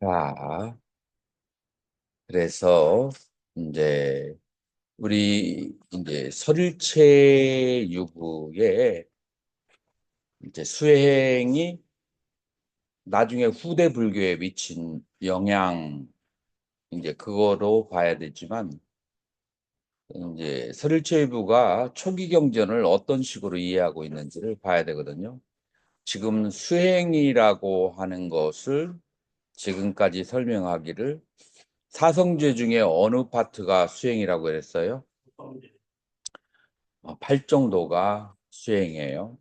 자, 그래서 이제 우리 이제 설체 유구의 이제 수행이 나중에 후대 불교에 미친 영향 이제 그거로 봐야 되지만 이제 설체 유구가 초기 경전을 어떤 식으로 이해하고 있는지를 봐야 되거든요. 지금 수행이라고 하는 것을 지금까지 설명하기를 사성죄 중에 어느 파트가 수행이라고 했어요? 팔정도가 수행이에요.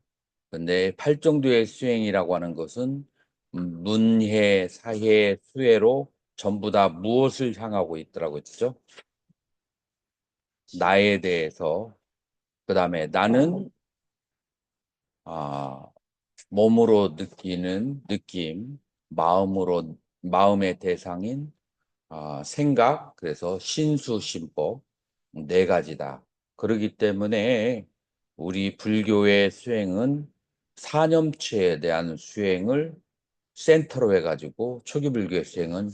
근데 팔정도의 수행이라고 하는 것은 문해, 사해, 수해로 전부 다 무엇을 향하고 있더라고 했죠? 나에 대해서. 그 다음에 나는 아, 몸으로 느끼는 느낌, 마음의 대상인 생각, 그래서 신수신법 네 가지다. 그렇기 때문에 우리 불교의 수행은 사념체에 대한 수행을 센터로 해가지고 초기 불교의 수행은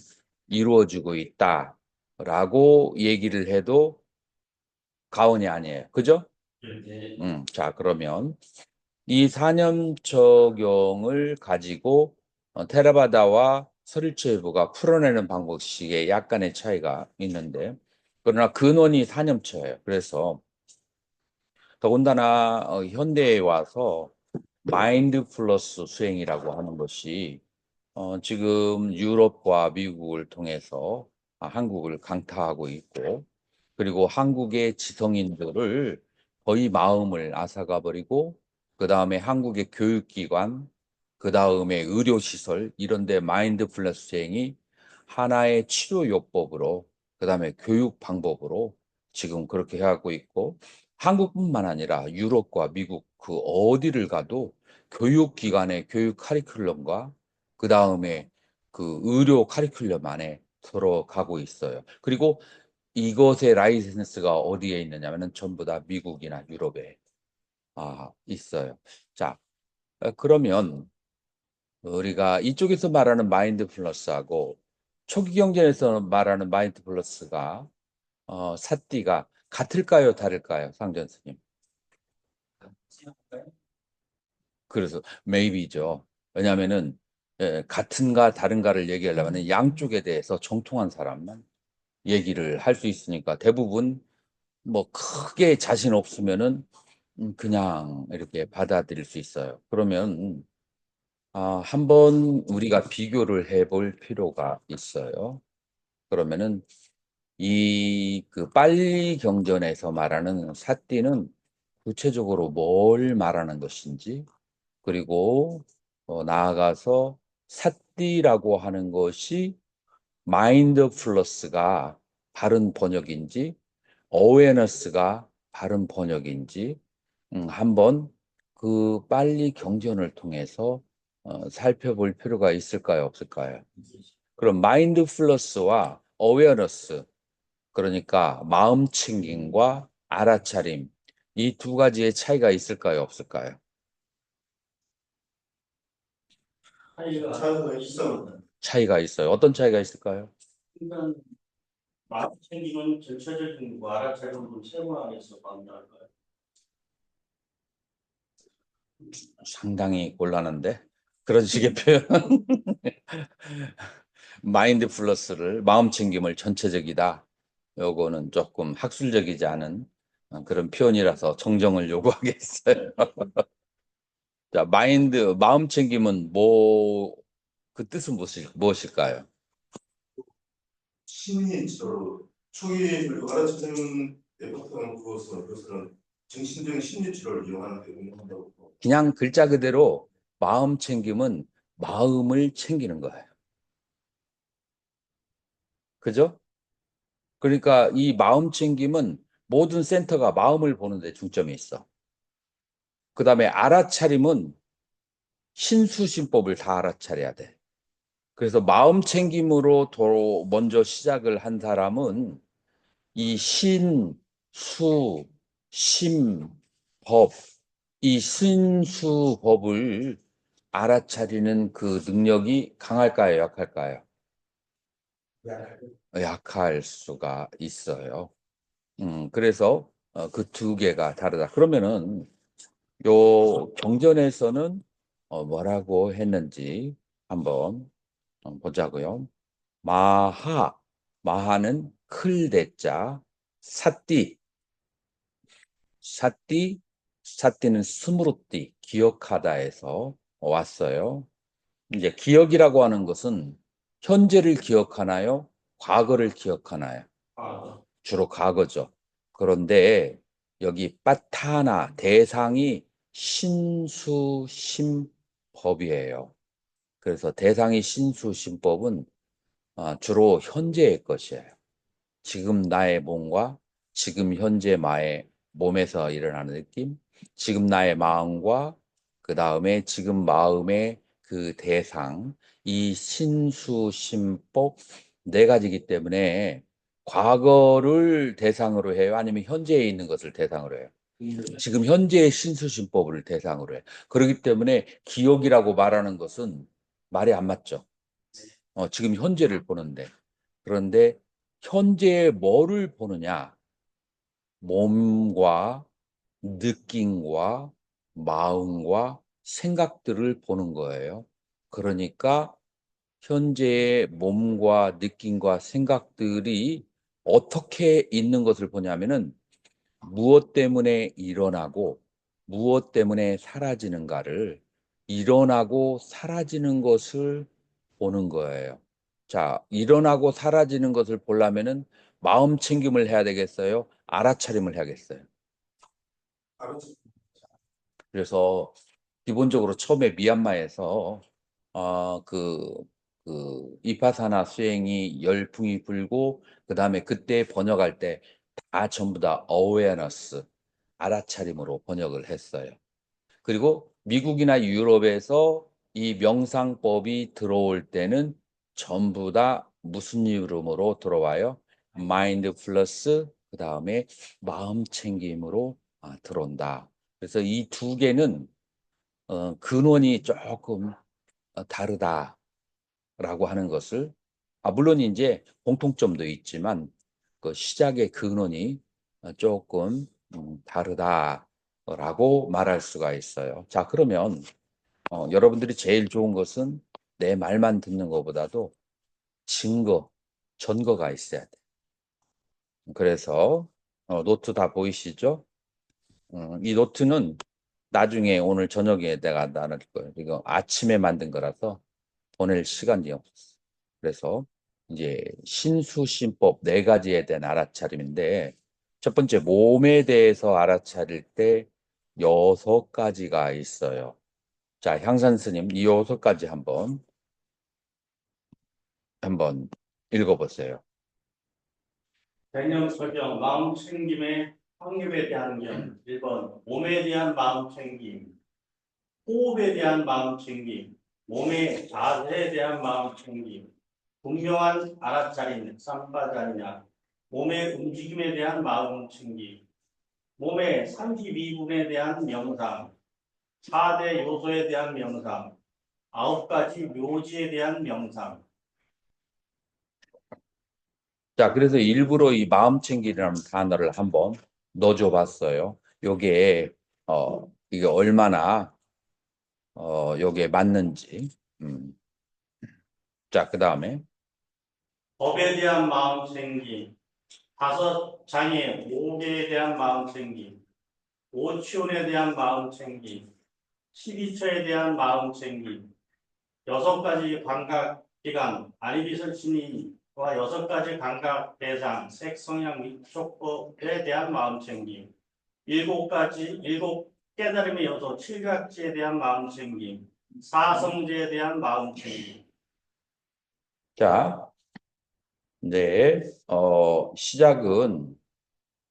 이루어지고 있다라고 얘기를 해도 과언이 아니에요. 그죠? 네. 자, 그러면 이 사념적용을 가지고 테라바다와 서릴체부가 풀어내는 방법식에 약간의 차이가 있는데, 그러나 근원이 사념체예요. 그래서 더군다나 현대에 와서 마인드풀러스 수행이라고 하는 것이 지금 유럽과 미국을 통해서 한국을 강타하고 있고, 그리고 한국의 지성인들을 거의 마음을 앗아가 버리고, 그 다음에 한국의 교육기관, 그 다음에 의료시설, 이런 데 마인드풀러스 수행이 하나의 치료요법으로, 그 다음에 교육 방법으로 지금 그렇게 해가고 있고, 한국뿐만 아니라 유럽과 미국 그 어디를 가도 교육기관의 교육 카리큘럼과 그 다음에 그 의료 카리큘럼 안에 들어가고 있어요. 그리고 이것의 라이센스가 어디에 있느냐면은 전부 다 미국이나 유럽에 있어요. 자, 그러면 우리가 이쪽에서 말하는 마인드풀러스하고 초기 경전에서 말하는 마인드풀러스가 사띠가 같을까요, 다를까요, 상전 스님? 그래서 maybe죠. 왜냐하면은 같은가 다른가를 얘기하려면 양쪽에 대해서 정통한 사람만 얘기를 할 수 있으니까 대부분 뭐 크게 자신 없으면은 그냥 이렇게 받아들일 수 있어요. 그러면 한번 우리가 비교를 해볼 필요가 있어요. 그러면은 이 그 빨리 경전에서 말하는 사띠는 구체적으로 뭘 말하는 것인지, 그리고 나아가서 사띠라고 하는 것이 마인드풀러스가 바른 번역인지 어웨어너스가 바른 번역인지 한번 그 빨리 경전을 통해서 살펴볼 필요가 있을까요, 없을까요? 그럼 마인드풀러스와 어웨어너스, 그러니까 마음 챙김과 알아차림, 이 두 가지의 차이가 있을까요, 없을까요? 차이가 있어. 차이가 있어요. 어떤 차이가 있을까요? 일단 마음 챙기는 전체적인 거 알아차리는 세분화해서 만들어요. 상당히 곤란한데 그런 식의 표현. 마인드풀러스를 마음 챙김을 전체적이다. 요거는 조금 학술적이지 않은 그런 표현이라서 정정을 요구하겠어요. 자, 마음 챙김은 그 뜻은 무엇일까요? 심리치료 초기를 알아차리는 에포트는 그것은 정신적인 심리치료를 이용하는 데 운영한다고. 그냥 글자 그대로 마음 챙김은 마음을 챙기는 거예요. 그죠? 그러니까 이 마음 챙김은 모든 센터가 마음을 보는 데 중점이 있어. 그 다음에 알아차림은 신수신법을 다 알아차려야 돼. 그래서 마음 챙김으로 먼저 시작을 한 사람은 이 신, 수, 심, 법, 이 신수법을 알아차리는 그 능력이 강할까요, 약할까요? 약할 수가 있어요. 그래서 그 두 개가 다르다. 그러면은 요 경전에서는 뭐라고 했는지 한번 보자고요. 마하는 클대자, 사띠, 사띠, 사띠는 스무르띠, 기억하다에서 왔어요. 이제 기억이라고 하는 것은 현재를 기억하나요? 과거를 기억하나요? 주로 과거죠. 그런데 여기 빠타나 대상이 신수심법이에요. 그래서 대상이 신수심법은 주로 현재의 것이에요. 지금 나의 몸과 지금 현재 나의 몸에서 일어나는 느낌, 지금 나의 마음과 그 다음에 지금 마음의 그 대상, 이 신수심법 네 가지이기 때문에 과거를 대상으로 해요? 아니면 현재에 있는 것을 대상으로 해요? 지금 현재의 신수심법을 대상으로 해요. 그렇기 때문에 기억이라고 말하는 것은 말이 안 맞죠. 지금 현재를 보는데. 그런데 현재에 뭐를 보느냐? 몸과 느낌과 마음과 생각들을 보는 거예요. 그러니까 현재의 몸과 느낌과 생각들이 어떻게 있는 것을 보냐면은 무엇 때문에 일어나고 무엇 때문에 사라지는가를 일어나고 사라지는 것을 보는 거예요. 자, 일어나고 사라지는 것을 보려면은 마음 챙김을 해야 되겠어요? 알아차림을 해야겠어요. 그래서 기본적으로 처음에 미얀마에서 그 이파사나 수행이 열풍이 불고 그다음에 그때 번역할 때 다 전부 다 awareness, 알아차림으로 번역을 했어요. 그리고 미국이나 유럽에서 이 명상법이 들어올 때는 전부 다 무슨 이름으로 들어와요? 마인드 플러스 그다음에 마음 챙김으로 들어온다. 그래서 이 두 개는 근원이 조금 다르다라고 하는 것을 물론 이제 공통점도 있지만 그 시작의 근원이 조금 다르다라고 말할 수가 있어요. 자, 그러면 여러분들이 제일 좋은 것은 내 말만 듣는 것보다도 증거, 전거가 있어야 돼. 그래서 노트 다 보이시죠? 이 노트는 나중에 오늘 저녁에 내가 나눌 거예요. 이거 아침에 만든 거라서 보낼 시간이 없었어. 그래서 이제 신수신법 네 가지에 대한 알아차림인데 첫 번째 몸에 대해서 알아차릴 때 여섯 가지가 있어요. 자, 향산 스님 이 여섯 가지 한번 읽어보세요. 개념 설정, 마음 챙김의 확률에 대한 점. 1번, 몸에 대한 마음 챙김, 호흡에 대한 마음 챙김, 몸의 자세에 대한 마음 챙김, 분명한 알아차림, 삼바자냐, 몸의 움직임에 대한 마음 챙김, 몸의 32분에 대한 명상, 4대 요소에 대한 명상, 9가지 묘지에 대한 명상. 자, 그래서 일부러 이 마음 챙기라는 단어를 한번 넣어줘 봤어요. 요게, 이게 얼마나, 요게 맞는지. 자, 그 다음에, 법에 대한 마음 챙김, 5장의 오계에 대한 마음 챙김, 오치온에 대한 마음 챙김, 12처에 대한 마음 챙김, 6가지 감각 기관, 아리비설신이와 6가지 감각 대상, 색성향 미촉법에 대한 마음 챙김, 7 깨달음의 요소, 7각지에 대한 마음 챙김, 사성제에 대한 마음 챙김. 자, 이제, 시작은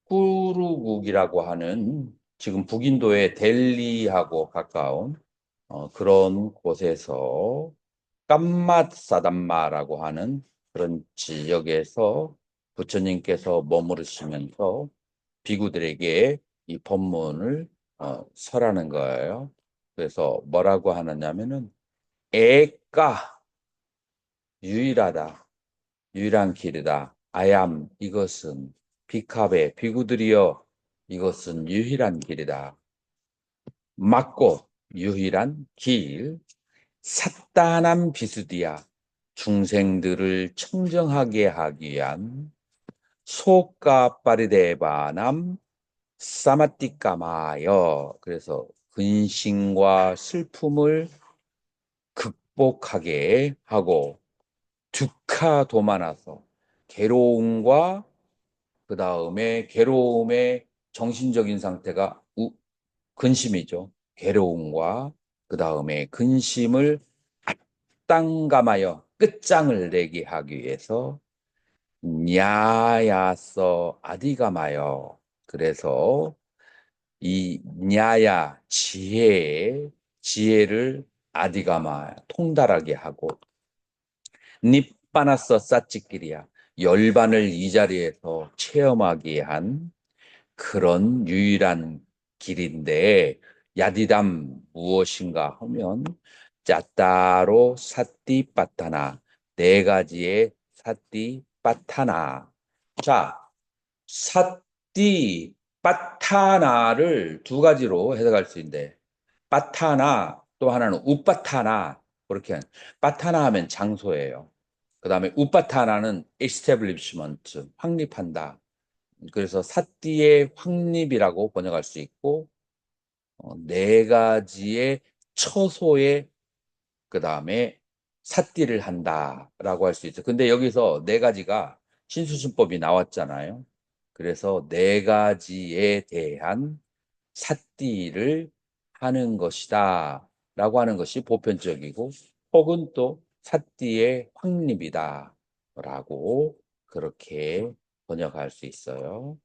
꾸루국이라고 하는 지금 북인도의 델리하고 가까운 그런 곳에서 깜맛사담마라고 하는 그런 지역에서 부처님께서 머무르시면서 비구들에게 이 법문을 설하는 거예요. 그래서 뭐라고 하느냐면은 애가 유일하다. 유일한 길이다. 아얌, 이것은 비카베, 비구들이여, 이것은 유일한 길이다. 맞고 유일한 길. 삿단한 비수디야. 중생들을 청정하게 하기 위한 소까 파리데바남 사마띠까마여. 그래서 근심과 슬픔을 극복하게 하고 두카 도마나서 괴로움과 그 다음에 괴로움의 정신적인 상태가 근심이죠. 괴로움과 그 다음에 근심을 앞당감하여 끝장을 내게 하기 위해서 냐야서 아디가마여. 그래서 이 냐야 지혜를 아디가마 통달하게 하고 닙바나서 싸찌끼리야 열반을 이 자리에서 체험하게 한 그런 유일한 길인데 야디담 무엇인가 하면 짜따로 사띠 빠타나 네 가지의 사띠 빠타나. 자, 사띠 빠타나를 두 가지로 해석할 수 있는데 빠타나 또 하나는 우빠타나. 그렇게 빠타나 하면 장소예요. 그 다음에 우빠타나는 establishment 확립한다. 그래서 사띠의 확립이라고 번역할 수 있고 네 가지의 처소에 그 다음에 삿띠를 한다라고 할 수 있어요. 근데 여기서 네 가지가 신수순법이 나왔잖아요. 그래서 네 가지에 대한 삿띠를 하는 것이다 라고 하는 것이 보편적이고 혹은 또 삿띠의 확립이다 라고 그렇게 번역할 수 있어요.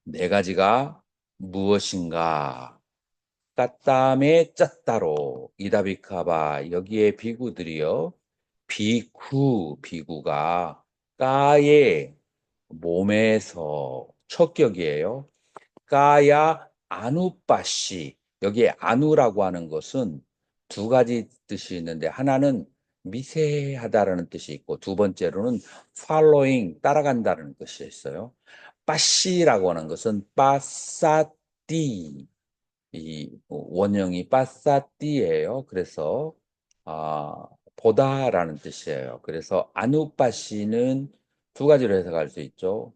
네 가지가 무엇인가? 따따메 짰따로 이다비카바. 여기에 비구들이요. 비구가 까의 몸에서 첫 격이에요. 까야 아누빠시. 여기에 아누라고 하는 것은 두 가지 뜻이 있는데 하나는 미세하다라는 뜻이 있고 두 번째로는 following 따라간다는 뜻이 있어요. 빠시라고 하는 것은 빠사띠. 이 원형이 빠사띠예요. 그래서 보다라는 뜻이에요. 그래서 아누빠시는 두 가지로 해석할 수 있죠.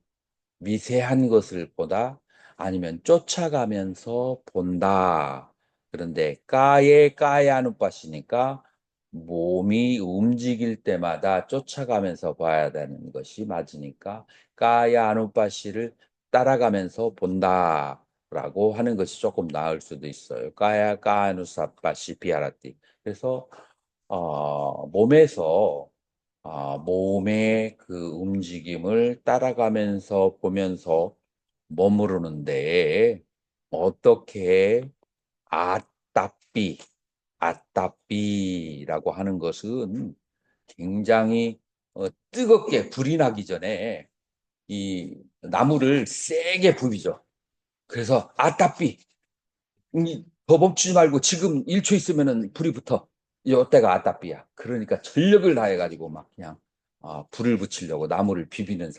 미세한 것을 보다 아니면 쫓아가면서 본다. 그런데 까야누빠시니까 몸이 움직일 때마다 쫓아가면서 봐야 되는 것이 맞으니까 까야누빠시를 따라가면서 본다라고 하는 것이 조금 나을 수도 있어요. 까야누사빠시 비아라띠. 그래서 몸에서 몸의 그 움직임을 따라가면서 보면서 머무르는데 어떻게 아따삐, 아따삐라고 하는 것은 굉장히 뜨겁게 불이 나기 전에 이 나무를 세게 부비죠. 그래서 아따삐, 더 멈추지 말고 지금 1초 있으면은 불이 붙어. 이때가 아따삐야. 그러니까 전력을 다해가지고 막 그냥 불을 붙이려고 나무를 비비는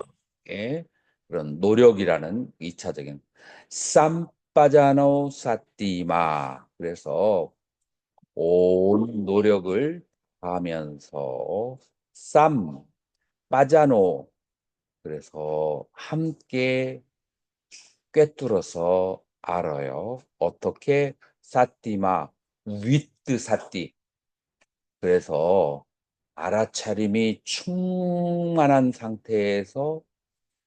게 그런 노력이라는 2차적인 쌈빠자노 사띠마. 그래서 온 노력을 하면서 쌈 빠자노. 그래서 함께 꿰뚫어서 알아요. 어떻게 사띠마 위트 사띠. 그래서 알아차림이 충만한 상태에서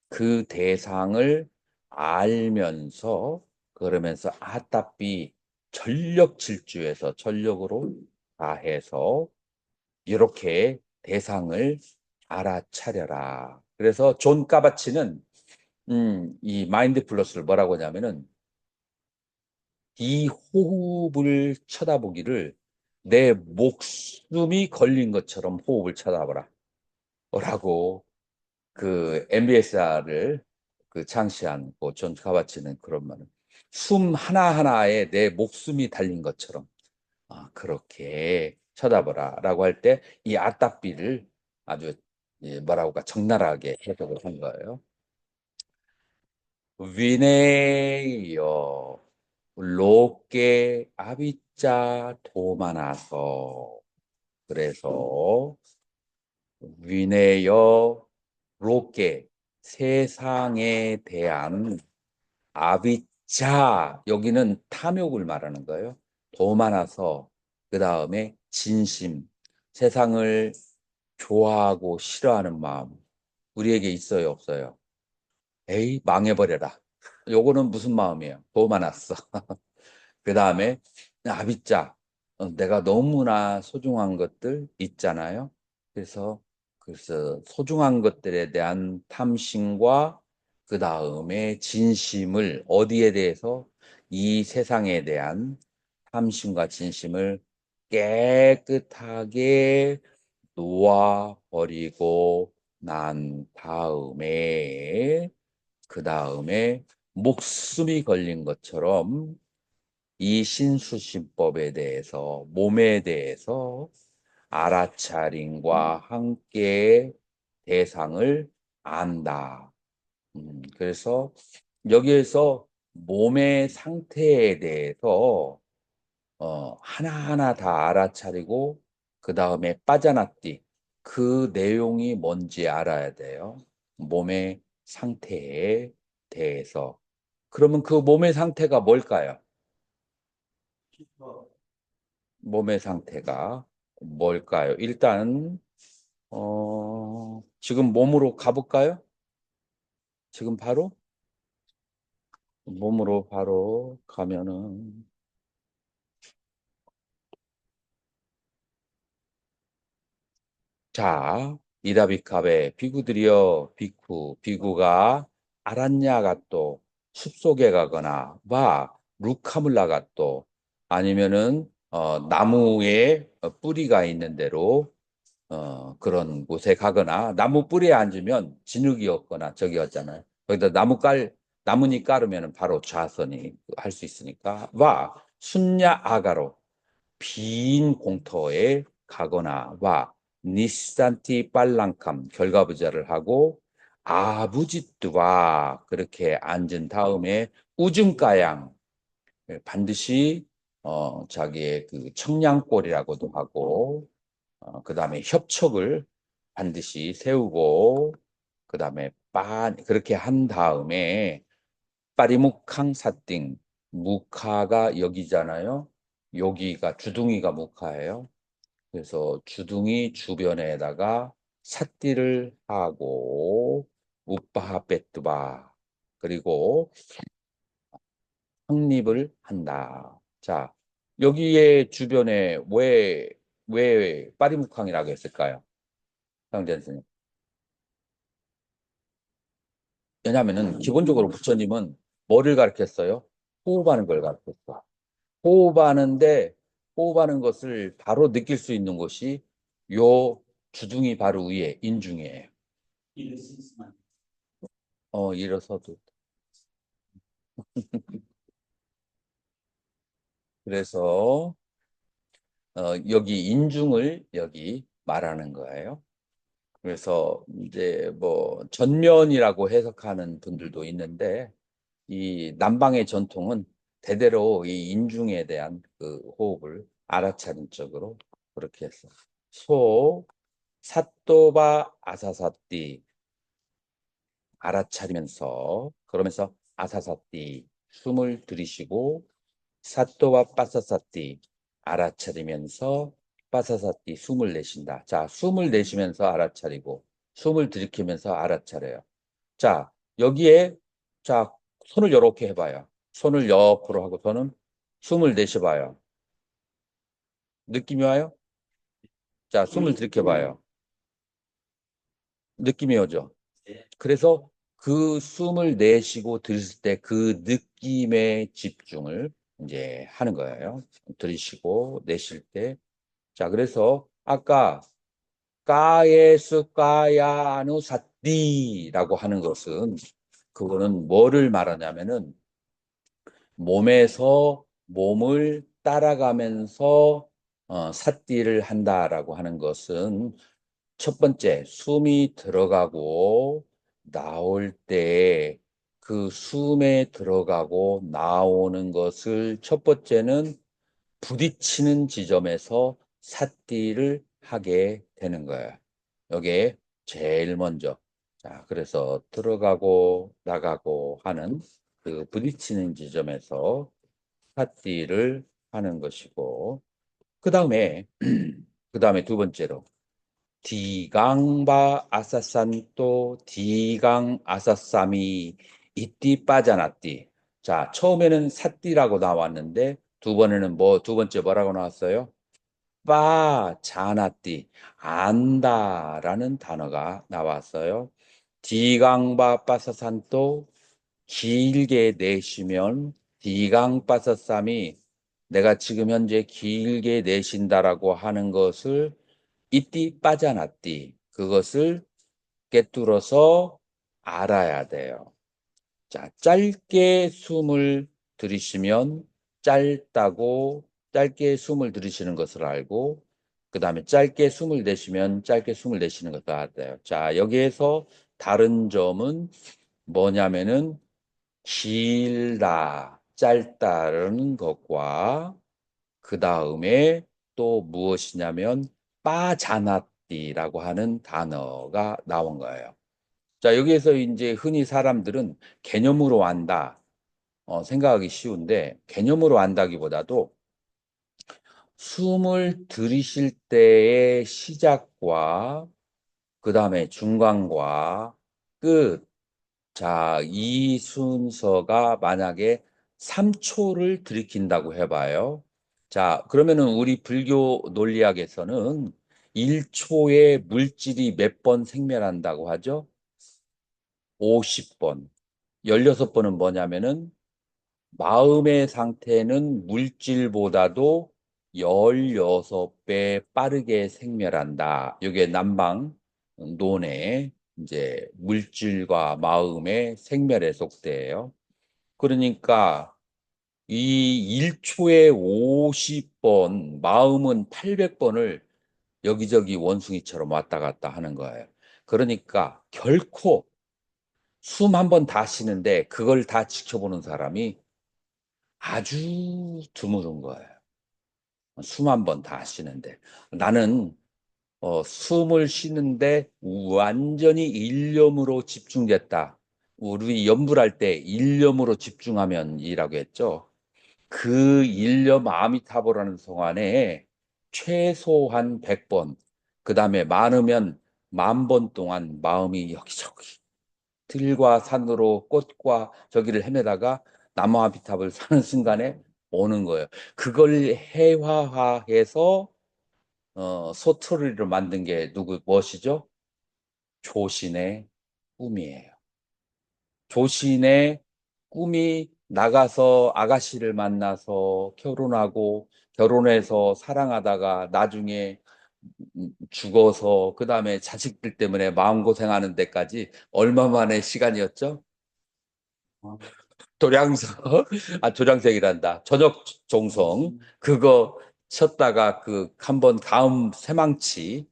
그 대상을 알면서 그러면서 아따삐 전력 질주해서 전력으로 다해서 이렇게 대상을 알아차려라. 그래서 존 까바치는 이 마인드풀너스를 뭐라고 하냐면은 이 호흡을 쳐다보기를 내 목숨이 걸린 것처럼 호흡을 쳐다보라. 라고 그 MBSR을 그 창시한 존 카바치는 그런 말을 숨 하나하나에 내 목숨이 달린 것처럼 그렇게 쳐다보라 라고 할 때 이 아따삐를 아주 뭐라고 적나라하게 해석을 한 거예요. 위네요 로께 아비짜 도마나서. 그래서 위네요 로께 세상에 대한 아비차, 여기는 탐욕을 말하는 거예요. 더 많아서. 그 다음에 진심, 세상을 좋아하고 싫어하는 마음 우리에게 있어요, 없어요? 에이, 망해버려라. 요거는 무슨 마음이에요? 더 많았어. 그 다음에 아비짜, 내가 너무나 소중한 것들 있잖아요. 그래서 소중한 것들에 대한 탐심과 그 다음에 진심을 어디에 대해서 이 세상에 대한 탐심과 진심을 깨끗하게 놓아버리고 난 다음에 그 다음에 목숨이 걸린 것처럼 이 신수신법에 대해서 몸에 대해서 알아차림과 함께 대상을 안다. 그래서 여기에서 몸의 상태에 대해서 하나하나 다 알아차리고 그 다음에 빠져났디. 그 내용이 뭔지 알아야 돼요. 몸의 상태에 대해서. 그러면 그 몸의 상태가 뭘까요? 몸의 상태가 뭘까요? 일단 지금 몸으로 가볼까요? 지금 바로 몸으로 바로 가면은 자, 이다비캅에 비구들이여 비쿠 비구가 아란냐가또 숲속에 가거나 와 루카물라가또 아니면은 나무에 뿌리가 있는 대로 그런 곳에 가거나 나무 뿌리에 앉으면 진흙이었거나 저기였잖아요. 거기다 나뭇잎 깔으면 바로 좌선이 할 수 있으니까 와 순야 아가로 빈 공터에 가거나 와 니산티 빨랑캄 결과부자를 하고 아부짓두와 그렇게 앉은 다음에 우중가양 반드시 자기의 그 청량골이라고도 하고 그 다음에 협촉을 반드시 세우고 그 다음에 그렇게 한 다음에 빠리묵캉 사띵 무카가 여기잖아요. 여기가 주둥이가 무카예요. 그래서 주둥이 주변에다가 삿띠를 하고 우빠하 빼뚜바 그리고 확립을 한다. 자, 여기에 주변에 왜 빠리묵캉이라고 했을까요? 형제 선생님. 왜냐하면은 기본적으로 부처님은 뭐를 가르쳤어요? 호흡하는 걸 가르쳤어. 호흡하는데 호흡하는 것을 바로 느낄 수 있는 것이 요 주둥이 바로 위에 인중이에요. 일어서도. 그래서 여기 인중을 여기 말하는 거예요. 그래서 이제 뭐 전면이라고 해석하는 분들도 있는데 이 남방의 전통은 대대로 이 인중에 대한 그 호흡을 알아차린 쪽으로 그렇게 했어. 소 사또바 아사사띠 알아차리면서 그러면서 아사사띠 숨을 들이쉬고 사또바 빠사사띠 알아차리면서 빠사사띠 숨을 내쉰다. 자, 숨을 내쉬면서 알아차리고 숨을 들이키면서 알아차려요. 자, 여기에 자, 손을 이렇게 해봐요. 손을 옆으로 하고 저는 숨을 내쉬어봐요. 느낌이 와요? 자, 숨을 들이켜봐요. 느낌이 오죠? 그래서 그 숨을 내쉬고 들을 때 그 느낌에 집중을 이제 하는 거예요. 들이쉬고 내쉴 때. 자, 그래서 아까 까예수 까야누 사띠라고 하는 것은 그거는 뭐를 말하냐면은 몸에서 몸을 따라가면서 삿띠를 한다라고 하는 것은 첫 번째, 숨이 들어가고 나올 때 그 숨에 들어가고 나오는 것을 첫 번째는 부딪히는 지점에서 삿디를 하게 되는 거예요. 여기에 제일 먼저. 자, 그래서 들어가고 나가고 하는 그 부딪히는 지점에서 삿디를 하는 것이고, 그 다음에, 그 다음에 두 번째로, 디강바 아사산또 디강 아사삼이 이띠 빠자나띠. 자, 처음에는 삿띠라고 나왔는데 두 번째 뭐라고 나왔어요? 자나띠, 안다라는 단어가 나왔어요. 디강바 빠사산또 길게 내쉬면 디강빠사쌈이 내가 지금 현재 길게 내쉰다라고 하는 것을 이띠 빠져나띠 그것을 꿰뚫어서 알아야 돼요. 자, 짧게 숨을 들이쉬면 짧게 숨을 들이쉬는 것을 알고 그 다음에 짧게 숨을 내쉬면 짧게 숨을 내쉬는 것을 알아야 돼요. 자, 여기에서 다른 점은 뭐냐면은 길다, 짧다라는 것과 그 다음에 또 무엇이냐면 빠자나띠라고 하는 단어가 나온 거예요. 자, 여기에서 이제 흔히 사람들은 개념으로 안다, 생각하기 쉬운데 개념으로 안다기보다도 숨을 들이쉴 때의 시작과 그 다음에 중간과 끝, 자, 이 순서가 만약에 3초를 들이킨다고 해봐요. 자, 그러면은 우리 불교 논리학에서는 1초에 물질이 몇 번 생멸한다고 하죠? 50번. 16번은 뭐냐면은 마음의 상태는 물질보다도 16배 빠르게 생멸한다. 이게 남방론의 이제 물질과 마음의 생멸의 속도예요. 그러니까 이 1초에 50번, 마음은 800번을 여기저기 원숭이처럼 왔다 갔다 하는 거예요. 그러니까 결코 숨 한 번 다 쉬는데 그걸 다 지켜보는 사람이 아주 드물은 거예요. 숨 한 번 다 쉬는데. 나는 숨을 쉬는데 완전히 일념으로 집중됐다. 우리 연불할 때 일념으로 집중하면이라고 했죠. 그 일념 아미타보라는 성안에 최소한 100번, 그 다음에 많으면 10,000번 동안 마음이 여기저기 들과 산으로 꽃과 저기를 헤매다가 나무 아미타불 사는 순간에 오는 거예요. 그걸 해화화해서 소토리를 만든 게 무엇이죠? 조신의 꿈이에요. 조신의 꿈이 나가서 아가씨를 만나서 결혼하고 결혼해서 사랑하다가 나중에 죽어서 그 다음에 자식들 때문에 마음고생하는 데까지 얼마 만의 시간이었죠? 도량서, 도량색이란다. 저녁 종성, 그거 쳤다가 그 한 번 다음 새망치,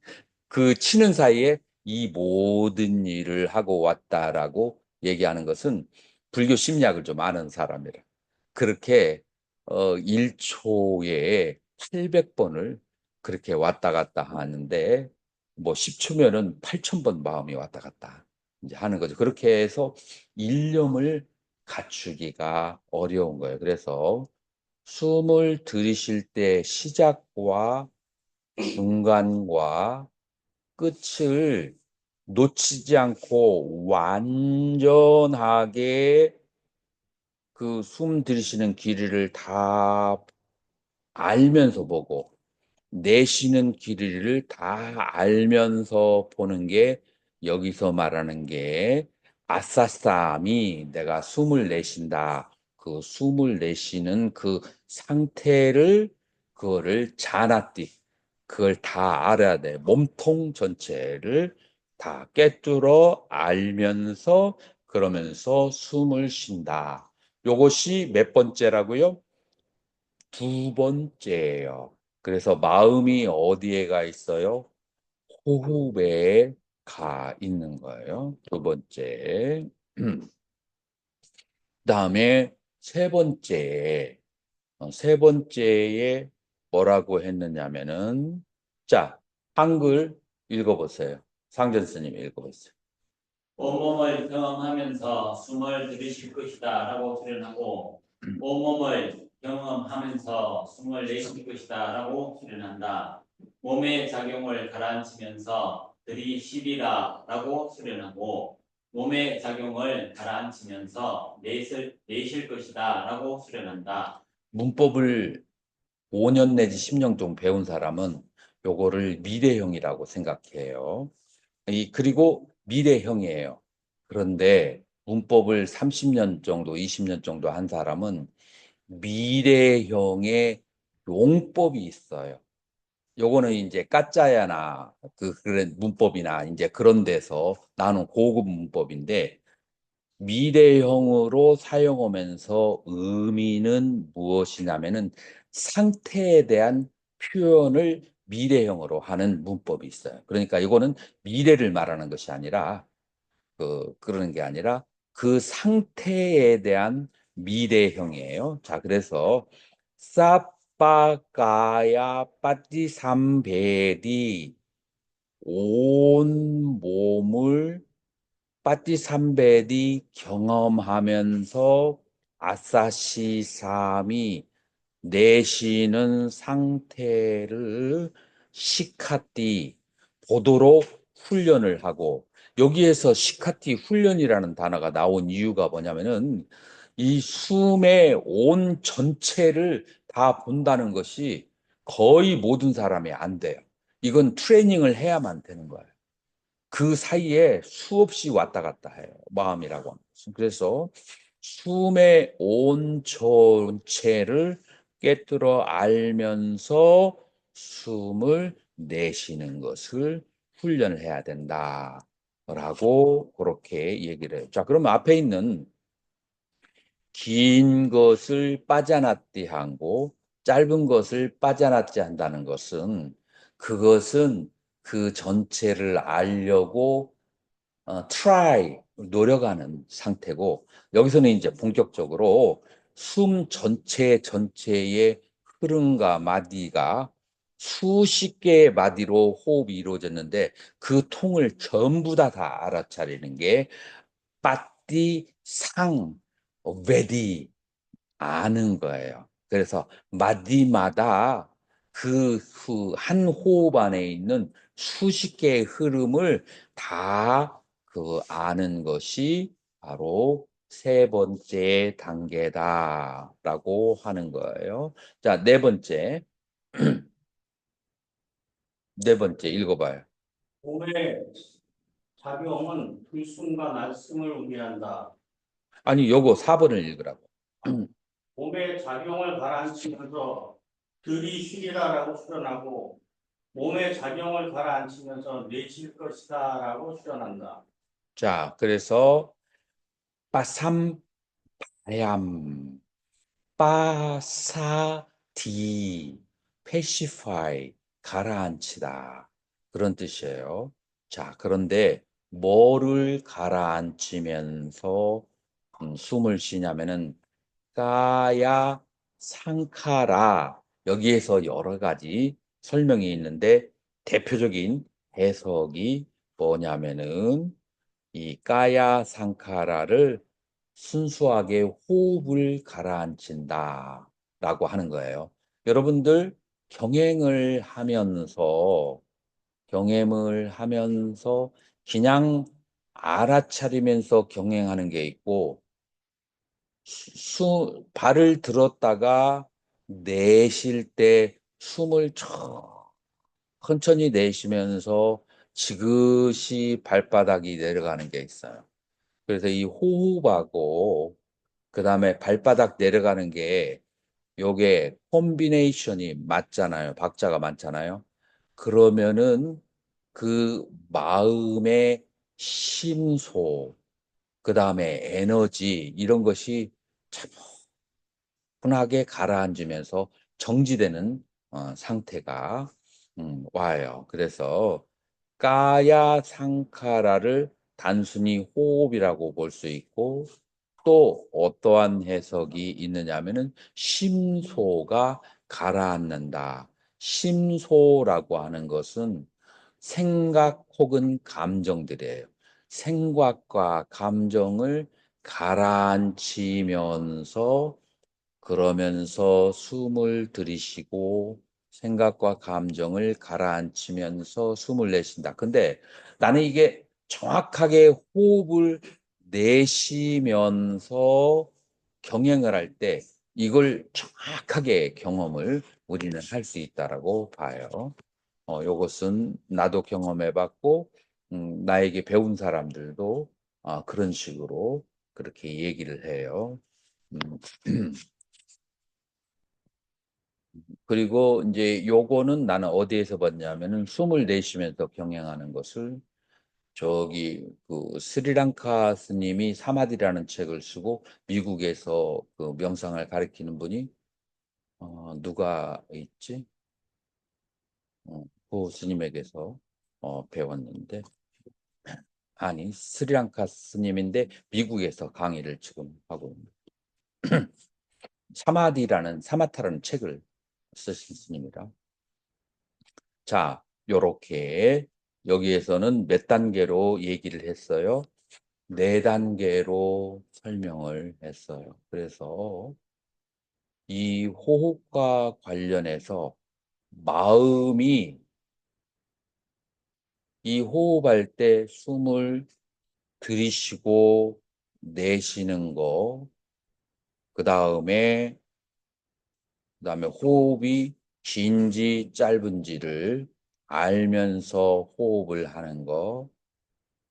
그 치는 사이에 이 모든 일을 하고 왔다라고 얘기하는 것은 불교 심리학을 좀 아는 사람이라. 그렇게 1초에 800번을 그렇게 왔다 갔다 하는데 뭐 10초면은 8,000번 마음이 왔다 갔다 이제 하는 거죠. 그렇게 해서 일념을 갖추기가 어려운 거예요. 그래서 숨을 들이쉴 때 시작과 중간과 끝을 놓치지 않고 완전하게 그 숨 들이쉬는 길이를 다 알면서 보고 내쉬는 길이를 다 알면서 보는 게 여기서 말하는 게 아싸싸함이 내가 숨을 내쉰다. 그 숨을 내쉬는 그 상태를 그거를 자나띠 그걸 다 알아야 돼. 몸통 전체를 다 꿰뚫어 알면서 그러면서 숨을 쉰다. 요것이 몇 번째라고요? 두 번째예요. 그래서 마음이 어디에 가 있어요? 호흡에 가 있는 거예요. 두 번째. 그다음에 세 번째에 뭐라고 했느냐면은 자, 한글 읽어보세요. 상전 스님 읽어보세요. 온몸을 경험하면서 숨을 들이쉴 것이다 라고 수련하고 온몸을 경험하면서 숨을 내쉴 것이다 라고 수련한다. 몸의 작용을 가라앉히면서 들이쉬리라 라고 수련하고 몸의 작용을 가라앉히면서 내쉴 것이다 라고 수련한다. 문법을 5년 내지 10년 정도 배운 사람은 요거를 미래형이라고 생각해요. 그리고 미래형이에요. 그런데 문법을 30년 정도, 20년 정도 한 사람은 미래형의 용법이 있어요. 요거는 이제 까짜야나 그런 문법이나 이제 그런 데서 나눈 고급 문법인데 미래형으로 사용하면서 의미는 무엇이냐면은 상태에 대한 표현을 미래형으로 하는 문법이 있어요. 그러니까 이거는 미래를 말하는 것이 아니라 그러는 게 아니라 그 상태에 대한 미래형이에요. 자, 그래서 사빠가야 빠띠삼베디 온 몸을 빠띠삼베디 경험하면서 아사시삼이 내쉬는 상태를 시카띠 보도록 훈련을 하고 여기에서 시카띠 훈련이라는 단어가 나온 이유가 뭐냐면은 이 숨의 온 전체를 다 본다는 것이 거의 모든 사람이 안 돼요. 이건 트레이닝을 해야만 되는 거예요. 그 사이에 수없이 왔다 갔다 해요. 마음이라고 하는 것은. 그래서 숨의 온 전체를 깨뜨려 알면서 숨을 내쉬는 것을 훈련을 해야 된다라고 그렇게 얘기를 해요. 자, 그러면 앞에 있는 긴 것을 빠져났디 하고 짧은 것을 빠져났지 한다는 것은 그것은 그 전체를 알려고 try 노력하는 상태고 여기서는 이제 본격적으로 숨 전체의 흐름과 마디가 수십 개의 마디로 호흡이 이루어졌는데 그 통을 전부 다 알아차리는 게 빠띠 상 베디 아는 거예요. 그래서 마디마다 한 호흡 안에 있는 수십 개의 흐름을 다 아는 것이 바로 세 번째 단계다라고 하는 거예요. 자, 네 번째 읽어봐요. 몸의 작용은 불순과 날숨을 의미한다. 아니, 요거 4번을 읽으라고. 몸의 작용을 가라앉히면서 들이쉬리라라고 수련하고 몸의 작용을 가라앉히면서 내쉴 것이다라고 수련한다. 자, 그래서 빠삼 얌 빠사디 pacify 가라앉히다 그런 뜻이에요. 자, 그런데 뭐를 가라앉히면서 숨을 쉬냐면은 까야 상카라 여기에서 여러 가지 설명이 있는데 대표적인 해석이 뭐냐면은 이 까야 상카라를 순수하게 호흡을 가라앉힌다라고 하는 거예요. 여러분들 경행을 하면서 그냥 알아차리면서 경행하는 게 있고 발을 들었다가 내쉴 때 숨을 천천히 내쉬면서 지그시 발바닥이 내려가는 게 있어요. 그래서 이 호흡하고 그다음에 발바닥 내려가는 게 요게 콤비네이션이 맞잖아요. 박자가 많잖아요. 그러면은 그 마음의 심소, 그다음에 에너지 이런 것이 차분하게 가라앉으면서 정지되는 상태가 와요. 그래서 까야 상카라를 단순히 호흡이라고 볼 수 있고 또 어떠한 해석이 있느냐 하면은 심소가 가라앉는다. 심소라고 하는 것은 생각 혹은 감정들이에요. 생각과 감정을 가라앉히면서 그러면서 숨을 들이쉬고 생각과 감정을 가라앉히면서 숨을 내쉰다. 근데 나는 이게 정확하게 호흡을 내쉬면서 경행을 할 때 이걸 정확하게 경험을 우리는 할 수 있다라고 봐요. 요것은 나도 경험해 봤고 나에게 배운 사람들도 그런 식으로 그렇게 얘기를 해요. 음. 그리고 이제 요거는 나는 어디에서 봤냐면은 숨을 내쉬면서 경영하는 것을 저기 그 스리랑카 스님이 사마디라는 책을 쓰고 미국에서 그 명상을 가르치는 분이 누가 있지? 그 스님에게서 배웠는데 아니 스리랑카 스님인데 미국에서 강의를 지금 하고 있는 사마타라는 책을 쓰신 스님이라. 자, 요렇게 여기에서는 몇 단계로 얘기를 했어요? 네 단계로 설명을 했어요. 그래서 이 호흡과 관련해서 마음이 이 호흡할 때 숨을 들이쉬고 내쉬는 거, 그다음에 호흡이 긴지 짧은지를 알면서 호흡을 하는 거.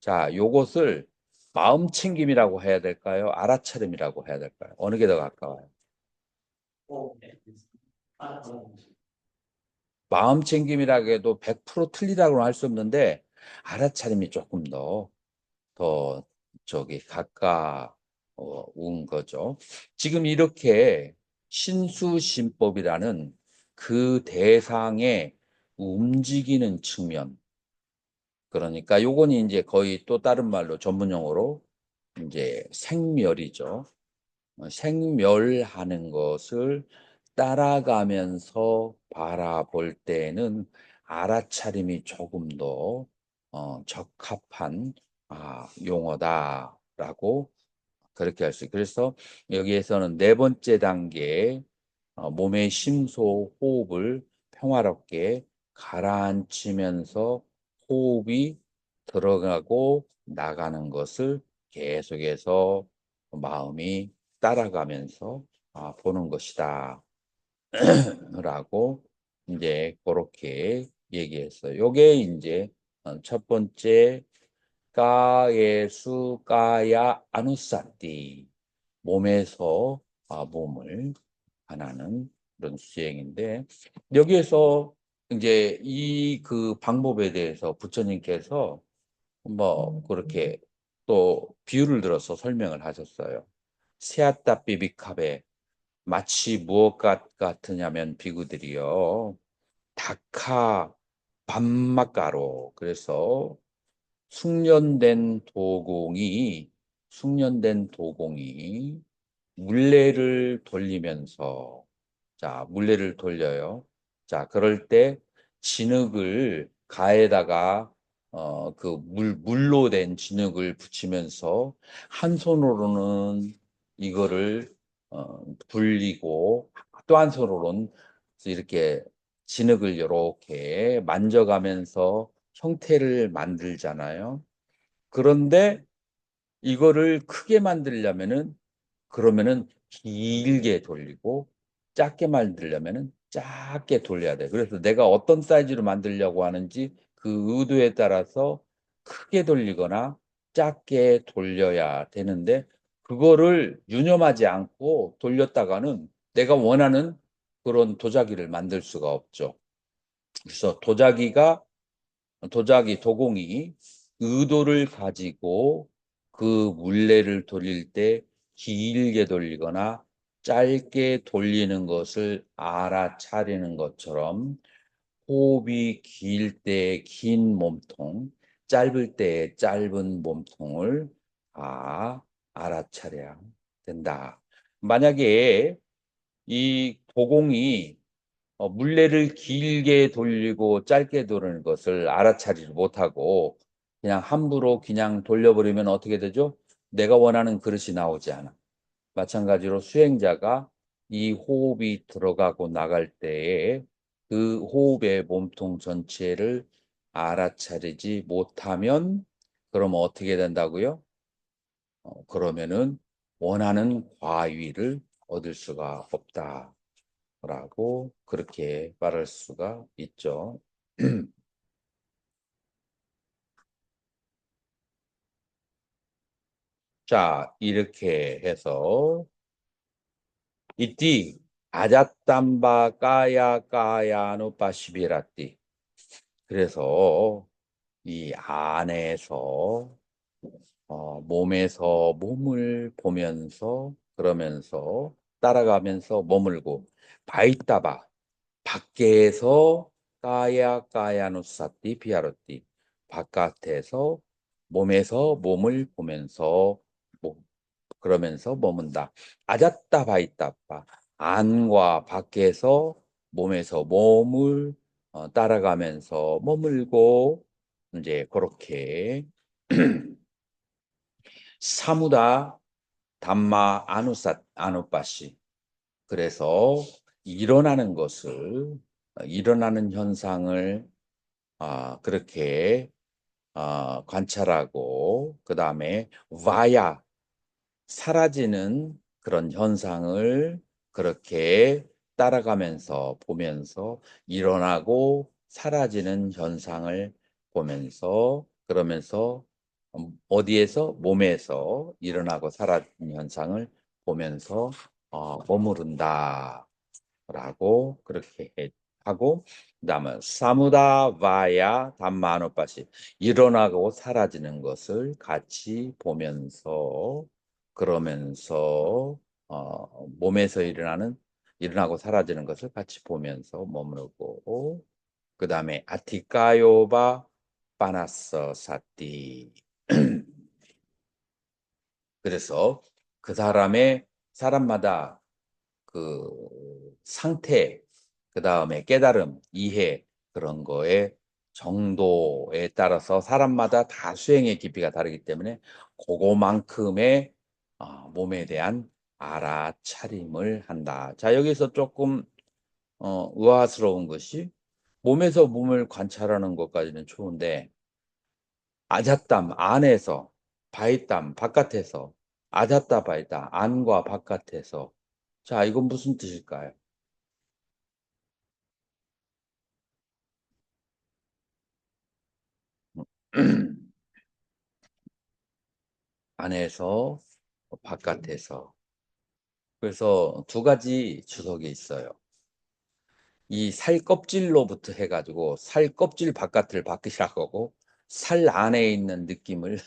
자, 요것을 마음 챙김이라고 해야 될까요? 알아차림이라고 해야 될까요? 어느 게 더 가까워요? 네. 마음 챙김이라고 해도 100% 틀리다고는 할 수 없는데 알아차림이 조금 더 가까운 거죠. 지금 이렇게 신수신법이라는 그 대상의 움직이는 측면, 그러니까 요건 이제 거의 또 다른 말로 전문용어로 이제 생멸이죠. 생멸하는 것을 따라가면서 바라볼 때는 알아차림이 조금 더 적합한 용어다라고 그렇게 할 수 있어요. 그래서 여기에서는 네 번째 단계에 몸의 심소 호흡을 평화롭게 가라앉히면서 호흡이 들어가고 나가는 것을 계속해서 마음이 따라가면서 보는 것이다 라고 이제 그렇게 얘기했어요. 요게 이제 첫 번째 까예수 까야 아누사띠 몸에서 몸을 하나는 그런 수행인데 여기에서 이제 이 그 방법에 대해서 부처님께서 뭐 그렇게 또 비유를 들어서 설명을 하셨어요. 세앗다 비비캅에 마치 무엇 같으냐면 비구들이요. 다카 밤맛가로 그래서 숙련된 도공이 숙련된 도공이 물레를 돌리면서 물레를 돌려요. 자, 그럴 때 진흙을 가에다가 그 물로 된 진흙을 붙이면서 한 손으로는 이거를 불리고 또 한 손으로는 이렇게 진흙을 이렇게 만져가면서 형태를 만들잖아요. 그런데 이거를 크게 만들려면은 그러면은 길게 돌리고 작게 만들려면은 작게 돌려야 돼. 그래서 내가 어떤 사이즈로 만들려고 하는지 그 의도에 따라서 크게 돌리거나 작게 돌려야 되는데 그거를 유념하지 않고 돌렸다가는 내가 원하는 그런 도자기를 만들 수가 없죠. 그래서 도공이 의도를 가지고 그 물레를 돌릴 때 길게 돌리거나 짧게 돌리는 것을 알아차리는 것처럼 호흡이 길 때 긴 몸통, 짧을 때 짧은 몸통을 다 알아차려야 된다. 만약에 이 도공이 물레를 길게 돌리고 짧게 도는 것을 알아차리지 못하고 그냥 함부로 그냥 돌려버리면 어떻게 되죠? 내가 원하는 그릇이 나오지 않아. 마찬가지로 수행자가 이 호흡이 들어가고 나갈 때에 그 호흡의 몸통 전체를 알아차리지 못하면 그럼 어떻게 된다고요? 그러면은 원하는 과위를 얻을 수가 없다라고 그렇게 말할 수가 있죠. 자, 이렇게 해서 이띠 아잣담바 까야 까야누 빠시비라띠. 그래서 이 안에서 몸에서 몸을 보면서 그러면서 따라가면서 머물고 바이따바 밖에서 까야 까야누사띠 비아로띠 바깥에서 몸에서 몸을 보면서 그러면서 머문다. 아잡다 바이따빠 안과 밖에서 몸에서 몸을 따라가면서 머물고 이제 그렇게 사무다 담마 아누빠시 그래서 일어나는 것을 일어나는 현상을 그렇게 관찰하고 그 다음에 와야 사라지는 그런 현상을 그렇게 따라가면서 보면서 일어나고 사라지는 현상을 보면서 그러면서 어디에서 몸에서 일어나고 사라지는 현상을 보면서 머무른다. 라고 그렇게 하고 그다음에 사무다 바야 담마누빠시 일어나고 사라지는 것을 같이 보면서 그러면서 몸에서 일어나고 사라지는 것을 같이 보면서 머무르고 그다음에 아티카요바 파나서 사띠 그래서 그 사람마다 그 상태, 그 다음에 깨달음, 이해 그런 거에 정도에 따라서 사람마다 다 수행의 깊이가 다르기 때문에 그거만큼의 몸에 대한 알아차림을 한다. 자, 여기서 조금 의아스러운 것이 몸에서 몸을 관찰하는 것까지는 좋은데 아잣담 안에서 바이담 바깥에서 아잣다 바이다 안과 바깥에서 자, 이건 무슨 뜻일까요? 안에서 바깥에서 그래서 두 가지 주석이 있어요. 이 살 껍질로부터 해가지고 살 껍질 바깥을 바뀌라고 하고 살 안에 있는 느낌을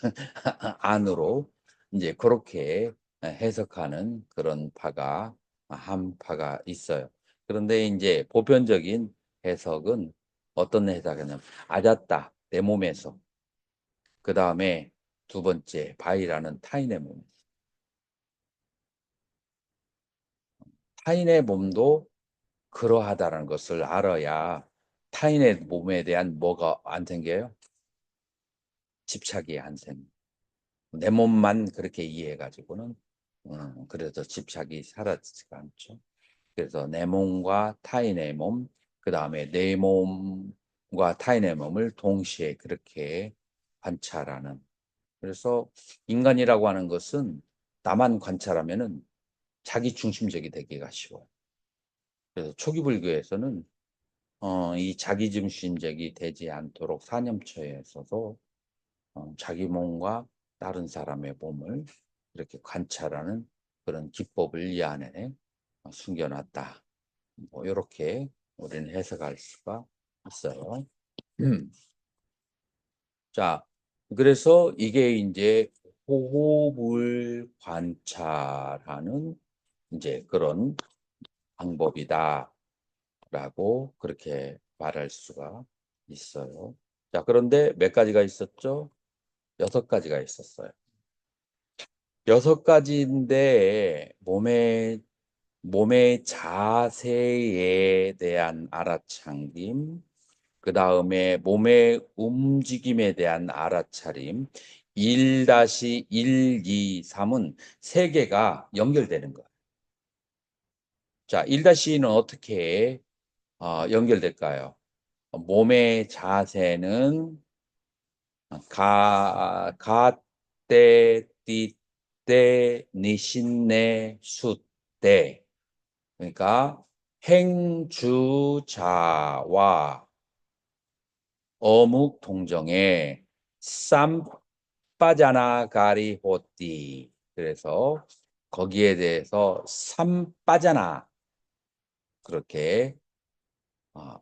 안으로 이제 그렇게 해석하는 그런 파가 한 파가 있어요. 그런데 이제 보편적인 해석은 어떤 해석이냐면 아잡다 내 몸에서 그 다음에 두 번째 바이라는 타인의 몸 타인의 몸도 그러하다는 것을 알아야 타인의 몸에 대한 뭐가 안 생겨요? 집착이 안 생겨. 내 몸만 그렇게 이해해가지고는 그래서 집착이 사라지지가 않죠. 그래서 내 몸과 타인의 몸, 그 다음에 내 몸과 타인의 몸을 동시에 그렇게 관찰하는. 그래서 인간이라고 하는 것은 나만 관찰하면은 자기 중심적이 되기가 쉬워요. 그래서 초기 불교에서는 이 자기 중심적이 되지 않도록 사념처에 있어서 자기 몸과 다른 사람의 몸을 이렇게 관찰하는 그런 기법을 이 안에 숨겨놨다. 뭐 이렇게 우리는 해석할 수가 있어요. 자, 그래서 이게 이제 호흡을 관찰하는 이제 그런 방법이다라고 그렇게 말할 수가 있어요. 자, 그런데 몇 가지가 있었죠? 6가지가 있었어요. 6가지인데 몸의 자세에 대한 알아차림, 그 다음에 몸의 움직임에 대한 알아차림, 1-1, 2, 3은 3개가 연결되는 거예요. 자, 1-2는 어떻게 연결될까요? 몸의 자세는 가때, 띠때, 니신내, 숫때. 그러니까 행주자와 어묵 동정에 쌈빠자나 가리호띠. 그래서 거기에 대해서 쌈빠자나 그렇게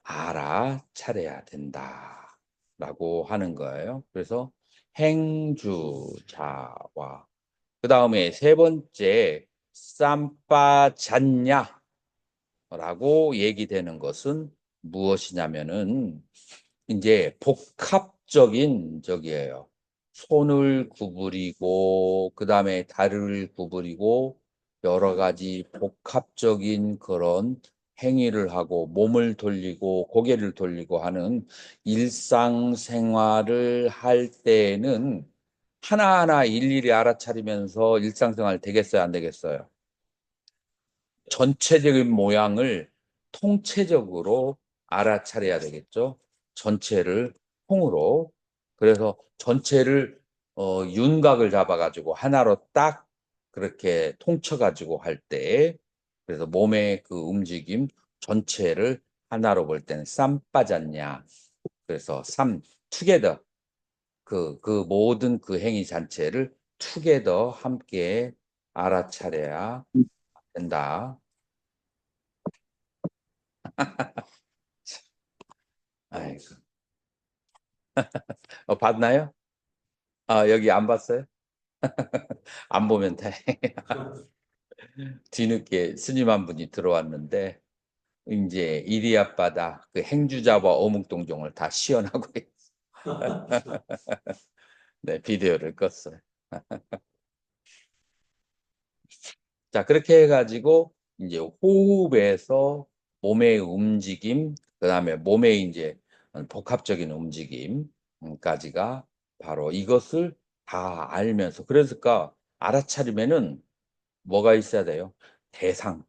알아차려야 된다라고 하는 거예요. 그래서 행주자와 그 다음에 3번째 쌈빠잤냐라고 얘기되는 것은 무엇이냐면은 이제 복합적인 적이에요. 손을 구부리고 그 다음에 다리를 구부리고 여러 가지 복합적인 그런 행위를 하고 몸을 돌리고 고개를 돌리고 하는 일상생활을 할 때에는 하나하나 일일이 알아차리면서 일상생활 되겠어요, 안 되겠어요? 전체적인 모양을 통체적으로 알아차려야 되겠죠. 전체를 통으로. 그래서 전체를 윤곽을 잡아가지고 하나로 딱 그렇게 통쳐가지고 할 때, 그래서 몸의 그 움직임 전체를 하나로 볼 때는 쌈 빠졌냐. 그래서 투게더. 그 모든 그 행위 자체를 투게더 함께 알아차려야 된다. 아이고. 봤나요? 여기 안 봤어요? 안 보면 다행이야. 뒤늦게 스님 한 분이 들어왔는데 이제 이리아빠다 그 행주자와 어묵동정을 다 시연하고 네, 비디오를 껐어요. 자, 그렇게 해가지고 이제 호흡에서 몸의 움직임, 그다음에 몸의 이제 복합적인 움직임까지가 바로 이것을 다 알면서 그래서까 알아차리면은 뭐가 있어야 돼요? 대상,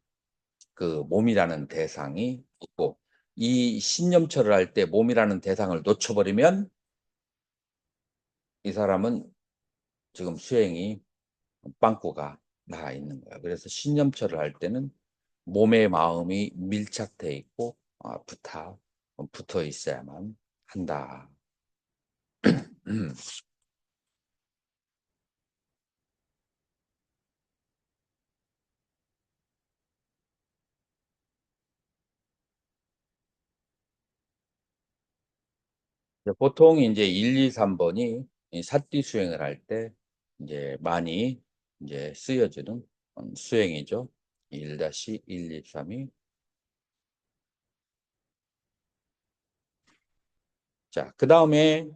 그 몸이라는 대상이 있고 이 신념처를 할 때 몸이라는 대상을 놓쳐버리면 이 사람은 지금 수행이 빵꾸가 나 있는 거예요. 그래서 신념처를 할 때는 몸의 마음이 밀착돼 있고 붙어 있어야만 한다. 보통 이제 1, 2, 3번이 사띠 수행을 할 때 이제 많이 이제 쓰여지는 수행이죠. 1-1, 2, 3이. 자, 그 다음에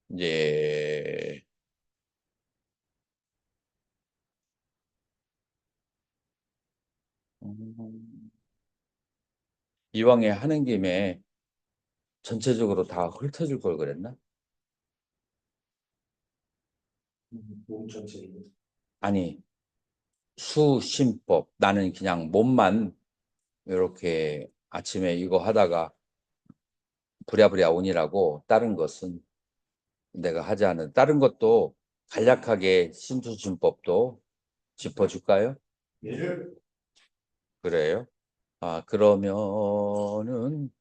이제 음, 이왕에 하는 김에 전체적으로 다 훑어줄 걸 그랬나? 몸 전체를. 아니, 수심법. 나는 그냥 몸만 이렇게 아침에 이거 하다가 부랴부랴 오니라고 다른 것은 내가 하지 않은 다른 것도 간략하게 신수심법도 짚어줄까요? 얘를 그래요? 그러면은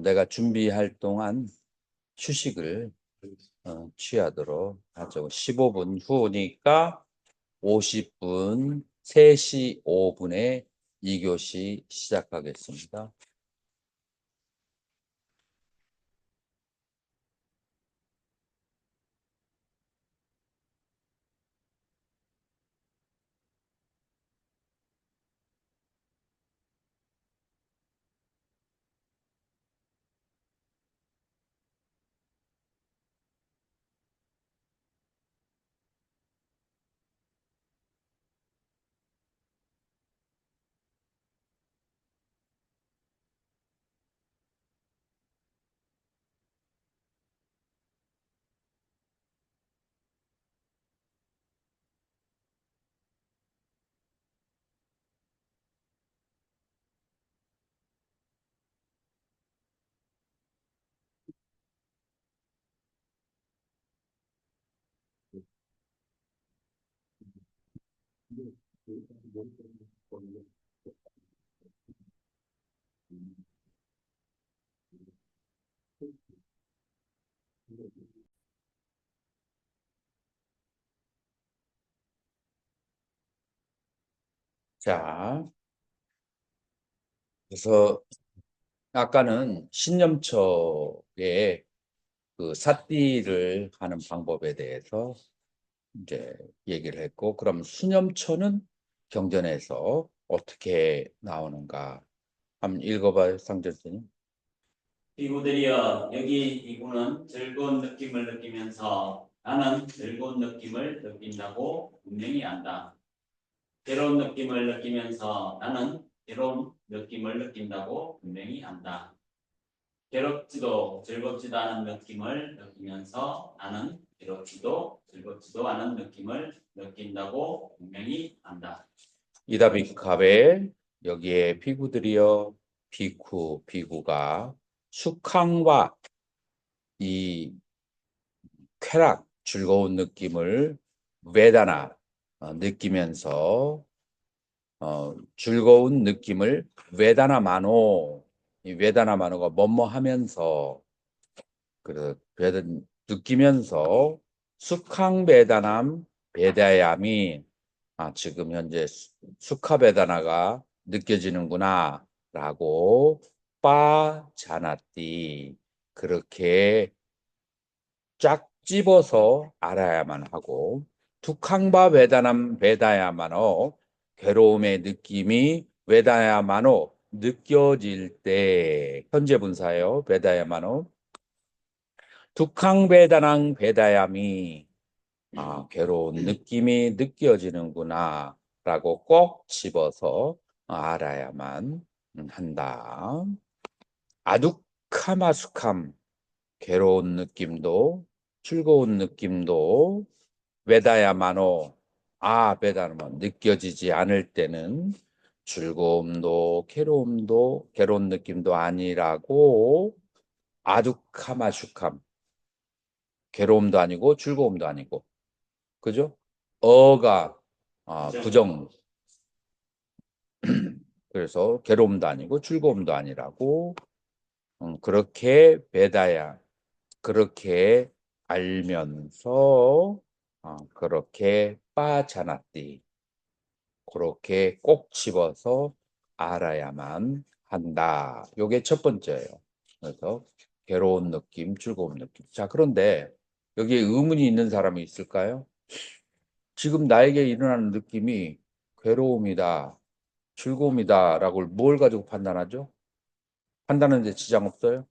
내가 준비할 동안 휴식을 취하도록 하죠. 15분 후니까 50분, 3시 5분에 2교시 시작하겠습니다. 자, 그래서 아까는 신념처의 그 삿띠를 하는 방법에 대해서 이제 얘기를 했고, 그럼 수념처는 경전에서 어떻게 나오는가? 한번 읽어봐요, 상전 선생님. 비구들이여 여기 비구는 즐거운 느낌을 느끼면서 나는 즐거운 느낌을 느낀다고 분명히 안다. 괴로운 느낌을 느끼면서 나는 괴로운 느낌을 느낀다고 분명히 안다. 괴롭지도 즐겁지도 않은 느낌을 느끼면서 나는 괴롭지도 즐겁지도 않은 느낌을 느낀다고 분명히 안다. 이다비캅에 여기에 비구들이여 비쿠 비구가 숙항과 이 쾌락 즐거운 느낌을 외다나 느끼면서 즐거운 느낌을 외다나 마노 이 외다나 마노가 뭐뭐 하면서 그 느끼면서 숙항 베다남 베다야미 지금 현재 수카 베다나가 느껴지는구나 라고 빠 자나띠 그렇게 쫙 집어서 알아야만 하고 두캉바 베다남 베다야만어 괴로움의 느낌이 외다야만어 느껴질 때 현재 분사예요. 베다야만어 두캉 베다낭 베다야미 괴로운 느낌이 느껴지는구나 라고 꼭 집어서 알아야만 한다. 아두카마수캄 괴로운 느낌도 즐거운 느낌도 외다야만오 베다야만 느껴지지 않을 때는 즐거움도 괴로운 느낌도 아니라고 아두카마슈캄 괴로움도 아니고 즐거움도 아니고 그죠? 어가 부정 그래서 괴로움도 아니고 즐거움도 아니라고 그렇게 베다야 그렇게 알면서 그렇게 빠자나띠 그렇게 꼭 집어서 알아야만 한다. 요게 첫 번째예요. 그래서 괴로운 느낌, 즐거운 느낌. 자, 그런데 여기에 의문이 있는 사람이 있을까요? 지금 나에게 일어나는 느낌이 괴로움이다, 즐거움이다라고 뭘 가지고 판단하죠? 판단하는데 지장 없어요?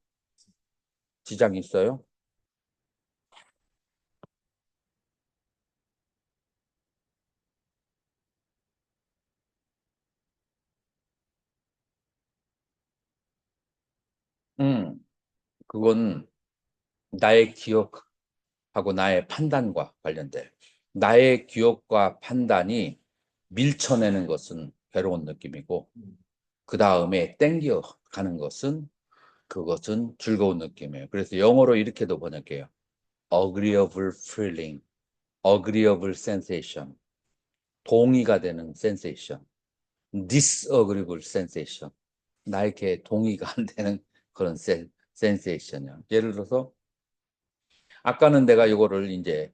지장이 있어요? 그건 나의 기억하고 나의 판단과 관련돼. 나의 기억과 판단이 밀쳐내는 것은 괴로운 느낌이고, 그 다음에 땡겨 가는 것은 그것은 즐거운 느낌이에요. 그래서 영어로 이렇게도 번역해요. agreeable feeling, agreeable sensation, 동의가 되는 sensation, disagreeable sensation, 나에게 동의가 안 되는 그런 sensation이야. 예를 들어서 아까는 내가 이거를 이제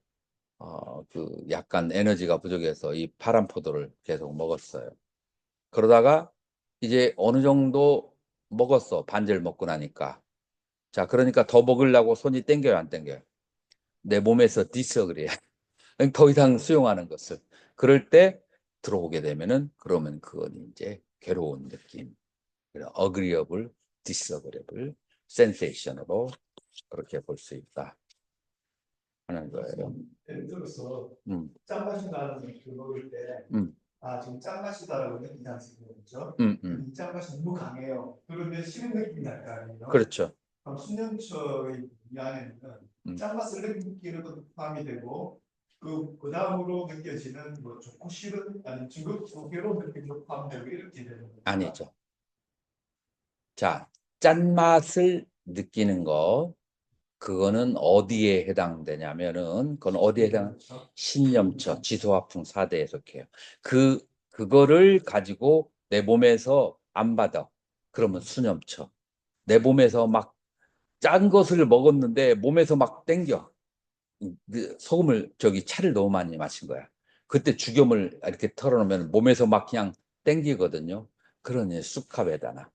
그 약간 에너지가 부족해서 이 파란 포도를 계속 먹었어요. 그러다가 이제 어느 정도 먹었어. 반절 먹고 나니까. 자, 그러니까 더 먹으려고 손이 땡겨요, 안 땡겨요? 내 몸에서 디스어그리해. 더 이상 수용하는 것을. 그럴 때 들어오게 되면은 그러면 그건 이제 괴로운 느낌. agreeable, disagreeable sensation으로 그렇게 볼 수 있다 하는 거예요. 예를 들어서 음, 짠맛이 나는 그 먹을 때, 음, 지금 짠맛이다라고 느끼지 않습니까? 그렇죠? 음. 이 짠맛이 너무 강해요. 그러면 싫은 느낌이 날 거 아니에요? 그렇죠. 그럼 수면초의 이 안에는 음. 짠맛을 느끼는 것도 포함이 되고, 그 다음으로 느껴지는 뭐 좋고 싫은 아니 즐겁고 괴로운 느낌도 포함되고 이렇게 되는 거죠. 아니죠. 자, 짠맛을 느끼는 거, 그거는 어디에 해당되냐면은, 그건 어디에 해당? 신념처, 지소화풍 4대에 속해요. 그 그거를 가지고 내 몸에서 안 받아. 그러면 수념쳐. 내 몸에서 막 짠 것을 먹었는데 몸에서 막 땡겨. 소금을 차를 너무 많이 마신 거야. 그때 죽염을 이렇게 털어놓으면 몸에서 막 그냥 땡기거든요. 그러니 쑥하베다나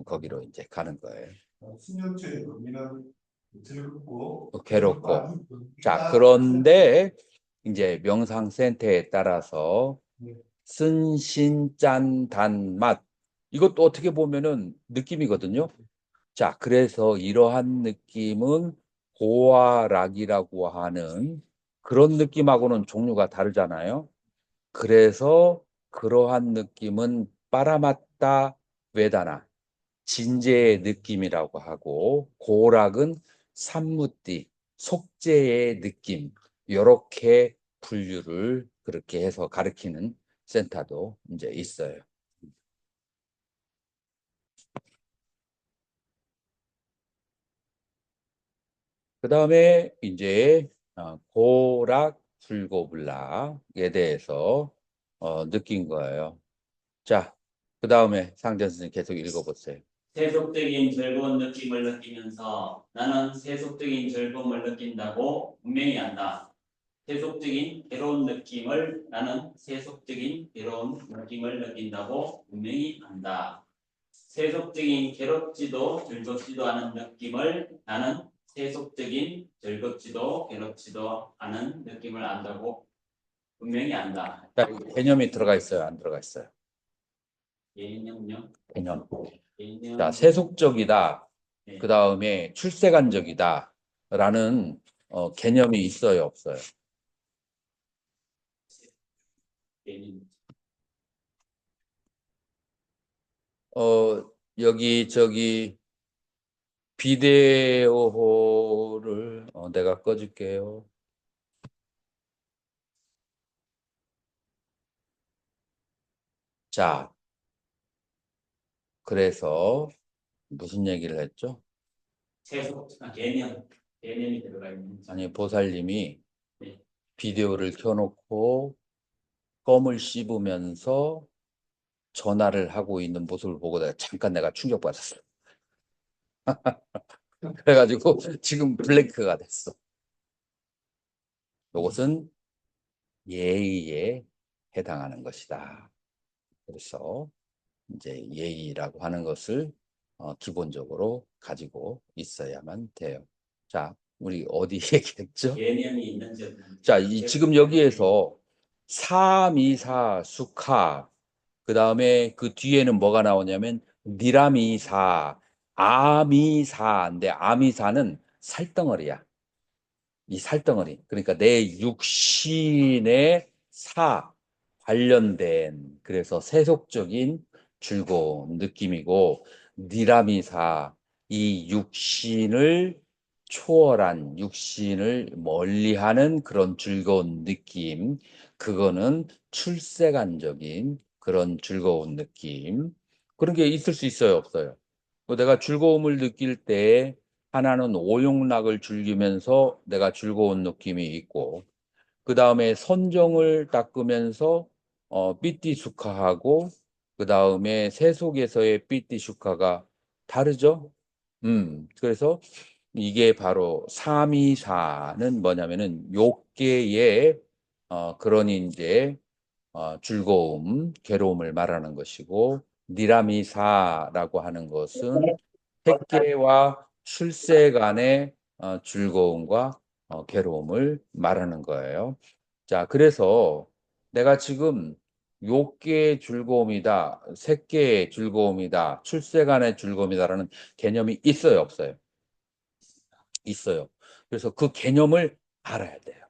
거기로 이제 가는 거예요. 수면초의 의미는 즐겁고 괴롭고. 많이 자, 그런데 이제 명상센터에 따라서 네. 쓴신짠단맛 이것도 어떻게 보면은 느낌이거든요. 자, 그래서 이러한 느낌은 고와락이라고 하는 그런 느낌하고는 종류가 다르잖아요. 그래서 그러한 느낌은 빠라마따 웨다나 진제의 느낌이라고 하고 고락은 산무띠 속죄의 느낌 이렇게 분류를 그렇게 해서 가리키는 센터도 이제 있어요. 그 다음에 이제 고락 불고불락에 대해서 느낀 거예요. 자, 그 다음에 상전 선생님 계속 읽어보세요. 세속적인 즐거운 느낌을 느끼면서 나는 세속적인 즐거움을 느낀다고 분명히 안다. 세속적인 괴로운 느낌을 나는 세속적인 괴로운 느낌을 느낀다고 분명히 안다. 세속적인 괴롭지도 즐겁지도 않은 느낌을 나는 세속적인 즐겁지도 괴롭지도 않은 느낌을 안다고 분명히 안다. 자, 개념이 들어가 있어요? 안 들어가 있어요? 개념요? 개념. 개념. 자, 세속적이다. 네. 그 다음에 출세관적이다. 라는 개념이 있어요? 없어요? 개념. 여기 비데오를 내가 꺼줄게요. 자, 그래서 무슨 얘기를 했죠? 개념이 들어가 있는. 아니, 보살님이 네. 비디오를 켜놓고 껌을 씹으면서 전화를 하고 있는 모습을 보고 내가 충격받았어. 그래가지고 지금 블랭크가 됐어. 이것은 예의에 해당하는 것이다. 그래서 이제 예의라고 하는 것을 기본적으로 가지고 있어야만 돼요. 자, 우리 어디 얘기했죠? 개념이 있는지 없는지. 자, 지금 여기에서 사미사 수카 그 다음에 그 뒤에는 뭐가 나오냐면 니라미사 아미사인데 아미사는 살덩어리야. 이 살덩어리. 그러니까 내 육신의 사 관련된 그래서 세속적인 즐거운 느낌이고 니라미사 이 육신을 초월한 육신을 멀리하는 그런 즐거운 느낌 그거는 출세관적인 그런 즐거운 느낌 그런 게 있을 수 있어요 없어요? 내가 즐거움을 느낄 때 하나는 오용락을 즐기면서 내가 즐거운 느낌이 있고 그 다음에 선정을 닦으면서 삐띠수카하고 그 다음에 세속에서의 삐띠수카가 다르죠. 그래서 이게 바로 사미사는 뭐냐면은 욕계의 그런 이제 즐거움, 괴로움을 말하는 것이고 니라미사라고 하는 것은 택계와 출세 간의 즐거움과 괴로움을 말하는 거예요. 자, 그래서 내가 지금 욕계의 즐거움이다, 색계의 즐거움이다, 출세 간의 즐거움이다라는 개념이 있어요, 없어요? 있어요. 그래서 그 개념을 알아야 돼요.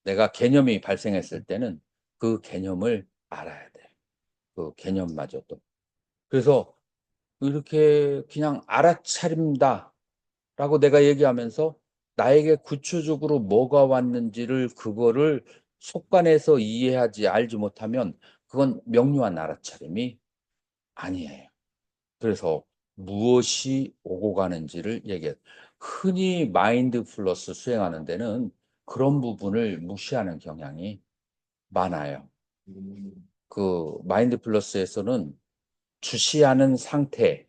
내가 개념이 발생했을 때는 그 개념을 알아야 돼요. 그 개념마저도. 그래서 이렇게 그냥 알아차립니다. 라고 내가 얘기하면서 나에게 구체적으로 뭐가 왔는지를 그거를 속관해서 이해하지 알지 못하면 그건 명료한 알아차림이 아니에요. 그래서 무엇이 오고 가는지를 얘기해요. 흔히 마인드풀러스 수행하는 데는 그런 부분을 무시하는 경향이 많아요. 그 마인드플러스에서는 주시하는 상태,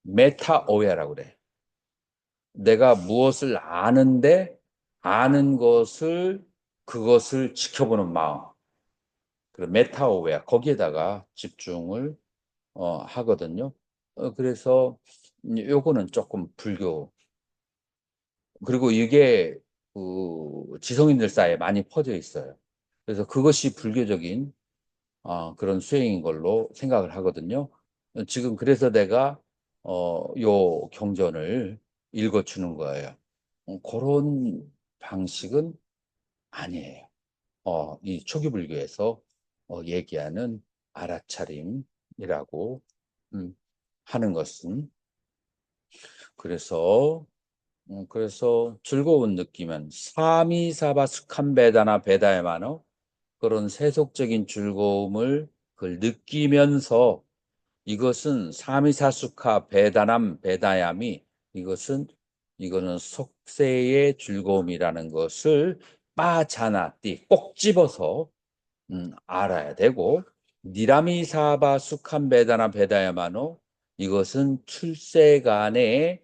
메타 어웨어라고 그래. 내가 무엇을 아는데 아는 것을 그것을 지켜보는 마음. 그 메타 어웨어 거기에다가 집중을 하거든요. 그래서 요거는 조금 불교. 그리고 이게 그 지성인들 사이에 많이 퍼져 있어요. 그래서 그것이 불교적인 그런 수행인 걸로 생각을 하거든요. 지금 그래서 내가 요 경전을 읽어주는 거예요. 그런 방식은 아니에요. 이 초기 불교에서 얘기하는 알아차림이라고 하는 것은 그래서 즐거운 느낌은 사미사바 스칸베다나 베다야마노 그런 세속적인 즐거움을 그걸 느끼면서 이것은 사미사수카 베다남 베다얌이 이거는 속세의 즐거움이라는 것을 빠자나띠 꼭 집어서 알아야 되고 니라미사바 수칸 베다나 베다야마노 이것은 출세간의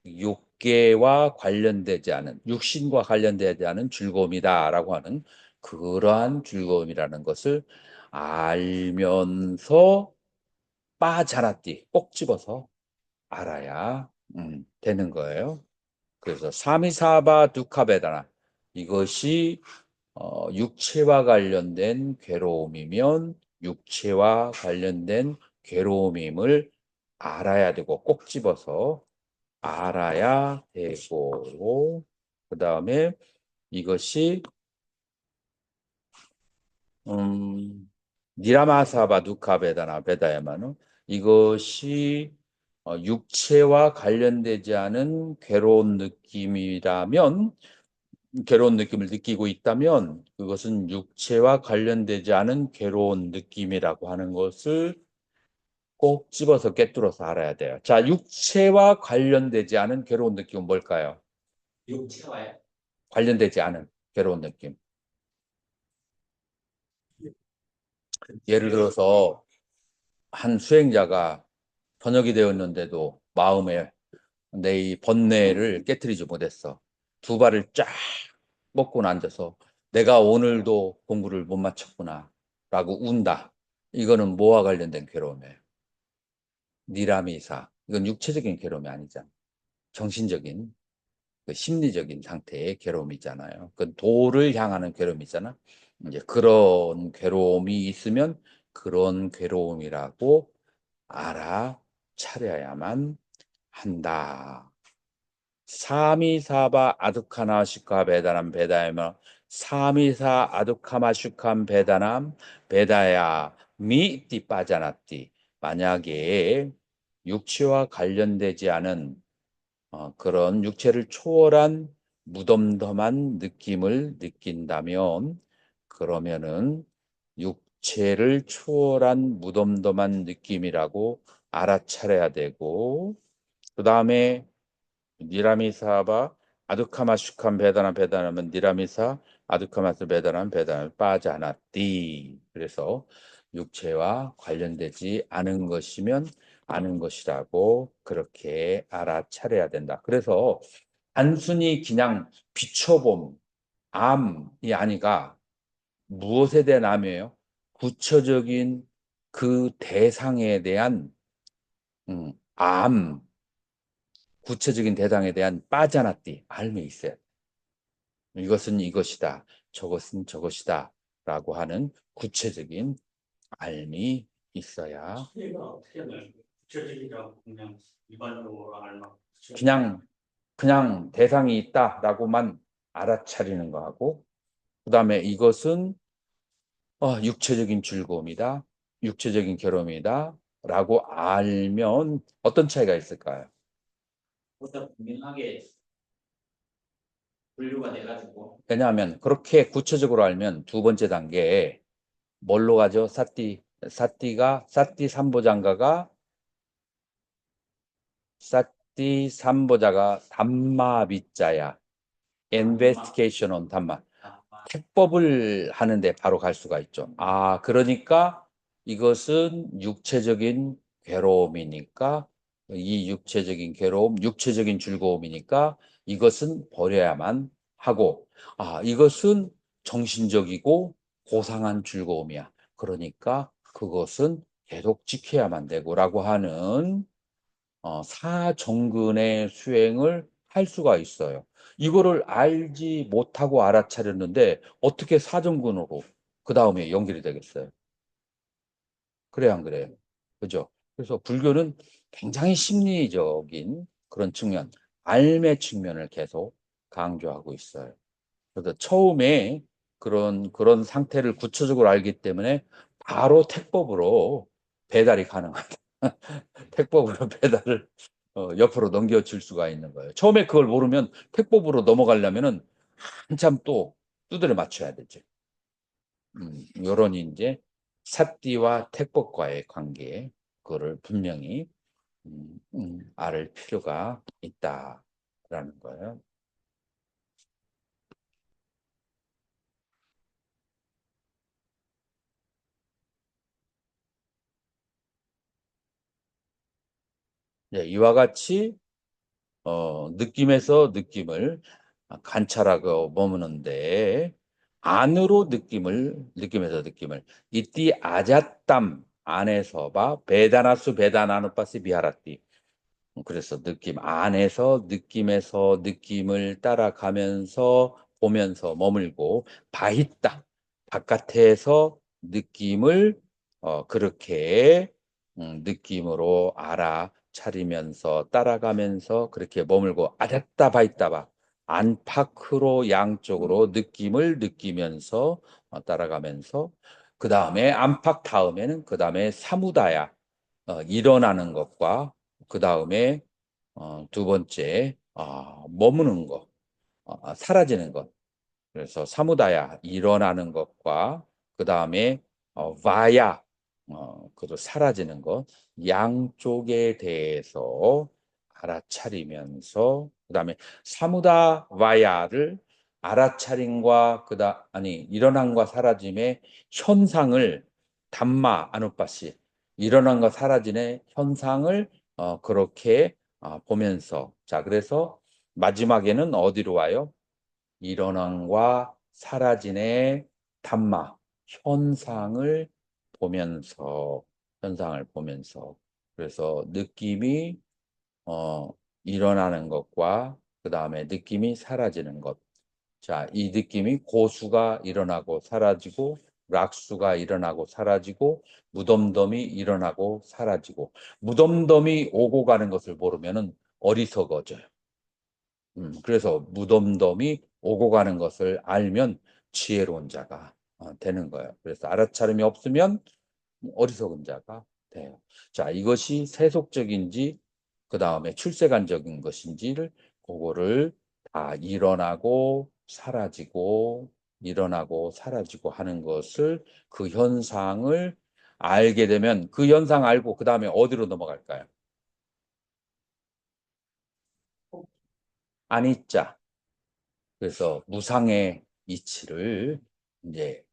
육계와 관련되지 않은 육신과 관련되지 않은 즐거움이다라고 하는 그러한 즐거움이라는 것을 알면서 빠자나띠 꼭 집어서 알아야 되는 거예요. 그래서 사미사바 두카베다나 이것이 육체와 관련된 괴로움이면 육체와 관련된 괴로움임을 알아야 되고 꼭 집어서 알아야 되고 그다음에 이것이 니라마사바 두카베다나 베다야마는 이것이 육체와 관련되지 않은 괴로운 느낌이라면 괴로운 느낌을 느끼고 있다면 그것은 육체와 관련되지 않은 괴로운 느낌이라고 하는 것을 꼭 집어서 꿰뚫어서 알아야 돼요. 자, 육체와 관련되지 않은 괴로운 느낌은 뭘까요? 육체와요. 관련되지 않은 괴로운 느낌. 예를 들어서 한 수행자가 번역이 되었는데도 마음에 내 이 번뇌를 깨트리지 못했어. 두 발을 쫙 뻗고 앉아서 내가 오늘도 공부를 못 마쳤구나 라고 운다. 이거는 뭐와 관련된 괴로움이에요? 니라미사. 이건 육체적인 괴로움이 아니잖아. 정신적인 그 심리적인 상태의 괴로움이잖아요. 그 도를 향하는 괴로움이잖아. 이제 그런 괴로움이 있으면 그런 괴로움이라고 알아차려야만 한다. 사미사바 아두카나 슈카 베다남 베다야마 사미사 아두카마 슈칸 베다남 베다야 미띠 빠자나띠 만약에 육체와 관련되지 않은 그런 육체를 초월한 무덤덤한 느낌을 느낀다면 그러면은 육체를 초월한 무덤덤한 느낌이라고 알아차려야 되고 그 다음에 니라미사바 아두카마 슈칸 베다나면 니라미사 아두카마스 베다나 빠자나띠 그래서 육체와 관련되지 않은 것이면 아는 것이라고 그렇게 알아차려야 된다. 그래서 단순히 그냥 비춰봄, 암이 아니가 무엇에 대한 암이에요? 구체적인 그 대상에 대한 암, 구체적인 대상에 대한 빠자나띠, 알미 있어요. 이것은 이것이다, 저것은 저것이다 라고 하는 구체적인 알미 있어야 얘가 어떻게 알아요? 구체적이라고 그냥 일반적으로 알면 그냥 대상이 있다라고만 알아차리는 거하고 그다음에 이것은 육체적인 즐거움이다, 육체적인 괴로움이다 라고 알면 어떤 차이가 있을까요? 보다 분명하게 분류가 돼가지고 왜냐하면 그렇게 구체적으로 알면 두 번째 단계에 뭘로 가죠? 사띠 삼보자가 담마비자야. 인베스티게이션 온 담마. 택법을 하는데 바로 갈 수가 있죠. 그러니까 이것은 육체적인 괴로움이니까 이 육체적인 괴로움, 육체적인 즐거움이니까 이것은 버려야만 하고, 이것은 정신적이고 고상한 즐거움이야. 그러니까 그것은 계속 지켜야만 되고라고 하는 사정근의 수행을 할 수가 있어요. 이거를 알지 못하고 알아차렸는데 어떻게 사정근으로 그 다음에 연결이 되겠어요? 그래 안 그래요? 그죠? 그래서 불교는 굉장히 심리적인 그런 측면, 알의 측면을 계속 강조하고 있어요. 그래서 처음에 그런 상태를 구체적으로 알기 때문에 바로 택법으로 배달이 가능하다. 택법으로 배달을 옆으로 넘겨줄 수가 있는 거예요. 처음에 그걸 모르면 택법으로 넘어가려면은 한참 또 두드려 맞춰야 되죠. 요런 이제 삿띠와 택법과의 관계, 그거를 분명히 알 필요가 있다라는 거예요. 네, 이와 같이 느낌에서 느낌을 관찰하고 머무는데 안으로 느낌에서 느낌을 이띠 아잣담 안에서 봐 베다나수 베다나누빠시 비하라띠. 그래서 느낌 안에서 느낌에서 느낌을 따라가면서 보면서 머물고 바hit다 바깥에서 느낌을 그렇게 느낌으로 알아차리면서 따라가면서 그렇게 머물고 아랬다 바있다 봐 안팎으로 양쪽으로 느낌을 느끼면서 따라가면서 그 다음에 안팎 다음에는 그 다음에 사무다야 일어나는 것과 그 다음에 두 번째 머무는 것, 사라지는 것. 그래서 사무다야 일어나는 것과 그 다음에 와야 그도 사라지는 것 양쪽에 대해서 알아차리면서 그 다음에 사무다 와야를 알아차림과 일어남과 사라짐의 현상을 담마 아누빠시 일어남과 사라짐의 현상을 그렇게 보면서 자 그래서 마지막에는 어디로 와요? 일어남과 사라짐의 담마 현상을 보면서 그래서 느낌이 어, 일어나는 것과 그 다음에 느낌이 사라지는 것. 자, 이 느낌이 고수가 일어나고 사라지고 락수가 일어나고 사라지고 무덤덤이 일어나고 사라지고 무덤덤이 오고 가는 것을 모르면은 어리석어져요. 그래서 무덤덤이 오고 가는 것을 알면 지혜로운 자가 되는 거예요. 그래서 알아차림이 없으면 어리석은 자가 돼요. 자, 이것이 세속적인지 그 다음에 출세관적인 것인지를 그거를 다 일어나고 사라지고 하는 것을 그 현상을 알게 되면 그 현상 알고 그 다음에 어디로 넘어갈까요? 아니자. 그래서 무상의 이치를 이제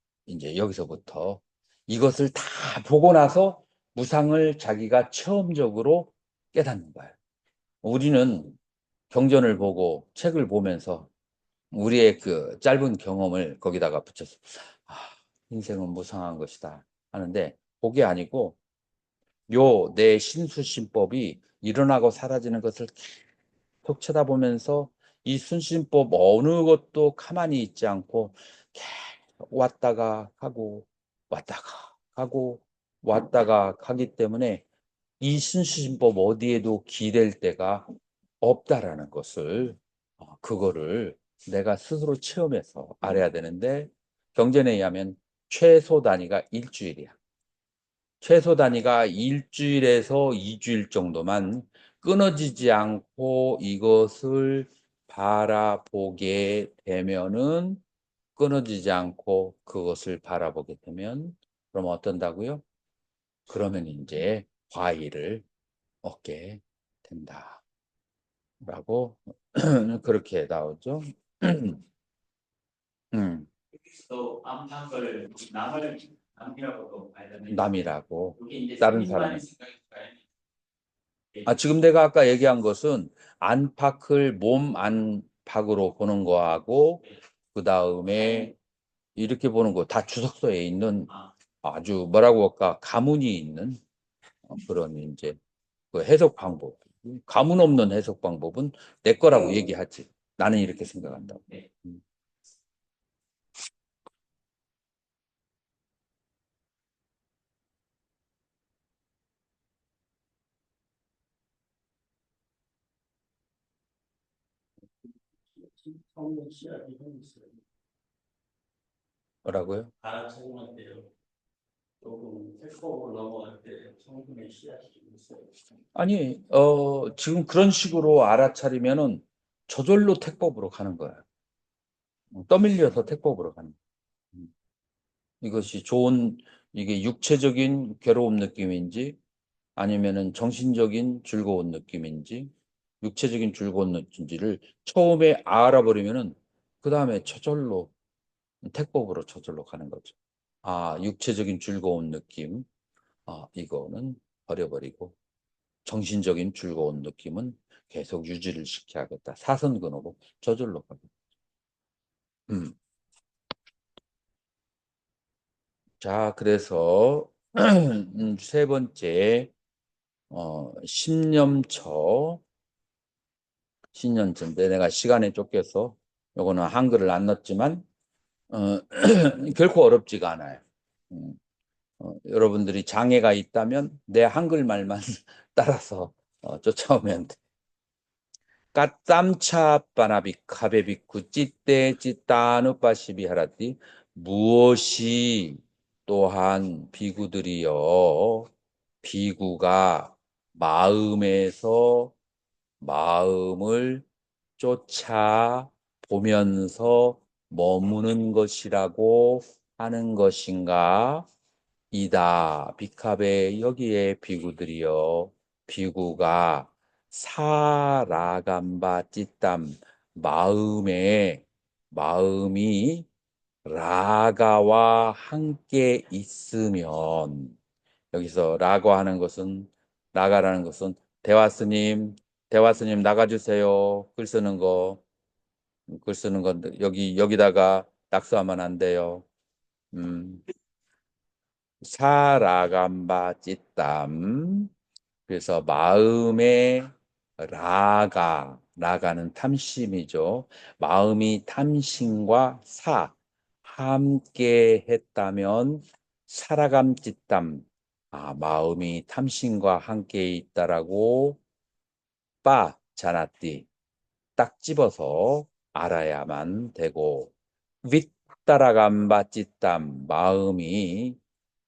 여기서부터 이것을 다 보고 나서 무상을 자기가 체험적으로 깨닫는 거예요. 우리는 경전을 보고 책을 보면서 우리의 그 짧은 경험을 거기다가 붙여서 아, 인생은 무상한 것이다 하는데 그게 아니고 요 내 신수신법이 일어나고 사라지는 것을 계속 쳐다보면서 이 순신법 어느 것도 가만히 있지 않고 계속 왔다가 가기 때문에 이 순신법 어디에도 기댈 데가 없다라는 것을 그거를 내가 스스로 체험해서 알아야 되는데 경전에 의하면 최소 단위가 일주일이야. 최소 단위가 일주일에서 2주일 정도만 끊어지지 않고 이것을 바라보게 되면은 끊어지지 않고 그것을 바라보게 되면 그럼 어떤다고요? 그러면 이제 과일을 얻게 된다라고 그렇게 나오죠. 음. 또 안팎을 남이라고도 봐야 되는 남이라고. 그게 이제 다른 스님만의 사람은. 생각일까요? 지금 내가 아까 얘기한 것은 안팎을 몸 안팎으로 보는 거하고 그 다음에 이렇게 보는 거 다 주석서에 있는 아, 아주 뭐라고 할까 가문이 있는 그런 이제 그 해석 방법. 가문 없는 해석 방법은 내 거라고 얘기하지. 나는 이렇게 생각한다. 네. 성경 씨앗이 좀 있어요. 뭐라고요? 알아차림할 때요. 조금 택법으로 넘어갈 때 성경의 씨앗이 좀 있어요. 아니, 지금 그런 식으로 알아차리면은 저절로 택법으로 가는 거야. 떠밀려서 택법으로 가는 거야. 이것이 좋은, 이게 육체적인 괴로움 느낌인지 아니면은 정신적인 즐거운 느낌인지 육체적인 즐거운 느낌인지를 처음에 알아버리면은 그 다음에 저절로 택법으로 저절로 가는 거죠. 아, 육체적인 즐거운 느낌. 아, 이거는 버려버리고 정신적인 즐거운 느낌은 계속 유지를 시켜야겠다. 사선근으로 저절로 가고. 자, 그래서 세 번째 10년차인데 내가 시간에 쫓겨서 요거는 한글을 안 넣었지만 어, 결코 어렵지가 않아요. 음, 여러분들이 장애가 있다면 내 한글말만 따라서 쫓아오면 돼. 까땀차 빠나비 카베비쿠 찌떼 찌따누빠시비 하라띠 무엇이 또한 비구들이여 비구가 마음에서 마음을 쫓아 보면서 머무는 것이라고 하는 것인가? 이다. 비카베 여기에 비구들이여 비구가 사라감바 찌땀 마음이 라가와 함께 있으면 여기서 라가라는 것은 대화스님 나가주세요. 글 쓰는 건데 여기다가 낙서하면 안 돼요. 사라감바 찌땀 그래서 마음의 라가는 탐심이죠. 마음이 탐심과 함께 했다면 사라감 찌땀 마음이 탐심과 함께 있다라고 자나띠 딱 집어서 알아야만 되고 윗따라감바 찌땀 마음이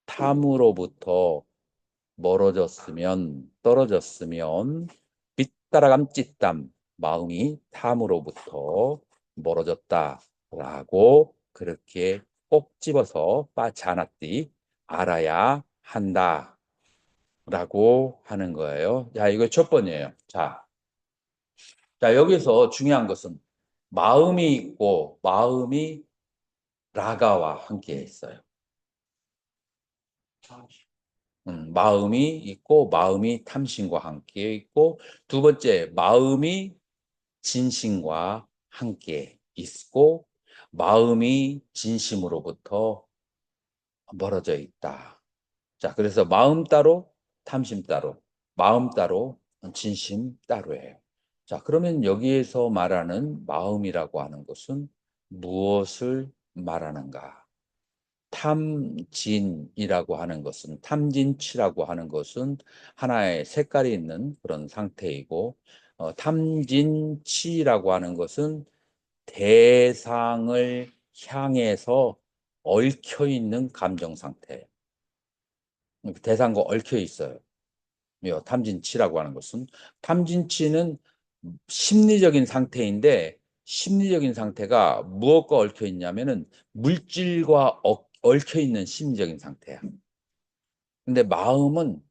탐으로부터 떨어졌으면 빗따라감 찌땀 마음이 탐으로부터 멀어졌다라고 그렇게 꼭 집어서 빠자나띠 알아야 한다라고 하는 거예요. 자, 이거 첫 번이에요. 자, 여기서 중요한 것은 마음이 있고 마음이 라가와 함께 있어요. 마음이 있고 마음이 탐심과 함께 있고 두 번째 마음이 진심과 함께 있고 마음이 진심으로부터 멀어져 있다. 자, 그래서 마음 따로 탐심 따로 마음 따로 진심 따로예요. 자, 그러면 여기에서 말하는 마음이라고 하는 것은 무엇을 말하는가? 탐진이라고 하는 것은 탐진치라고 하는 것은 하나의 색깔이 있는 그런 상태이고 탐진치라고 하는 것은 대상을 향해서 얽혀 있는 감정 상태. 대상과 얽혀 있어요. 탐진치라고 하는 것은 탐진치는 심리적인 상태인데 심리적인 상태가 무엇과 얽혀 있냐면은 물질과 얽혀 있는 심리적인 상태야. 근데 마음은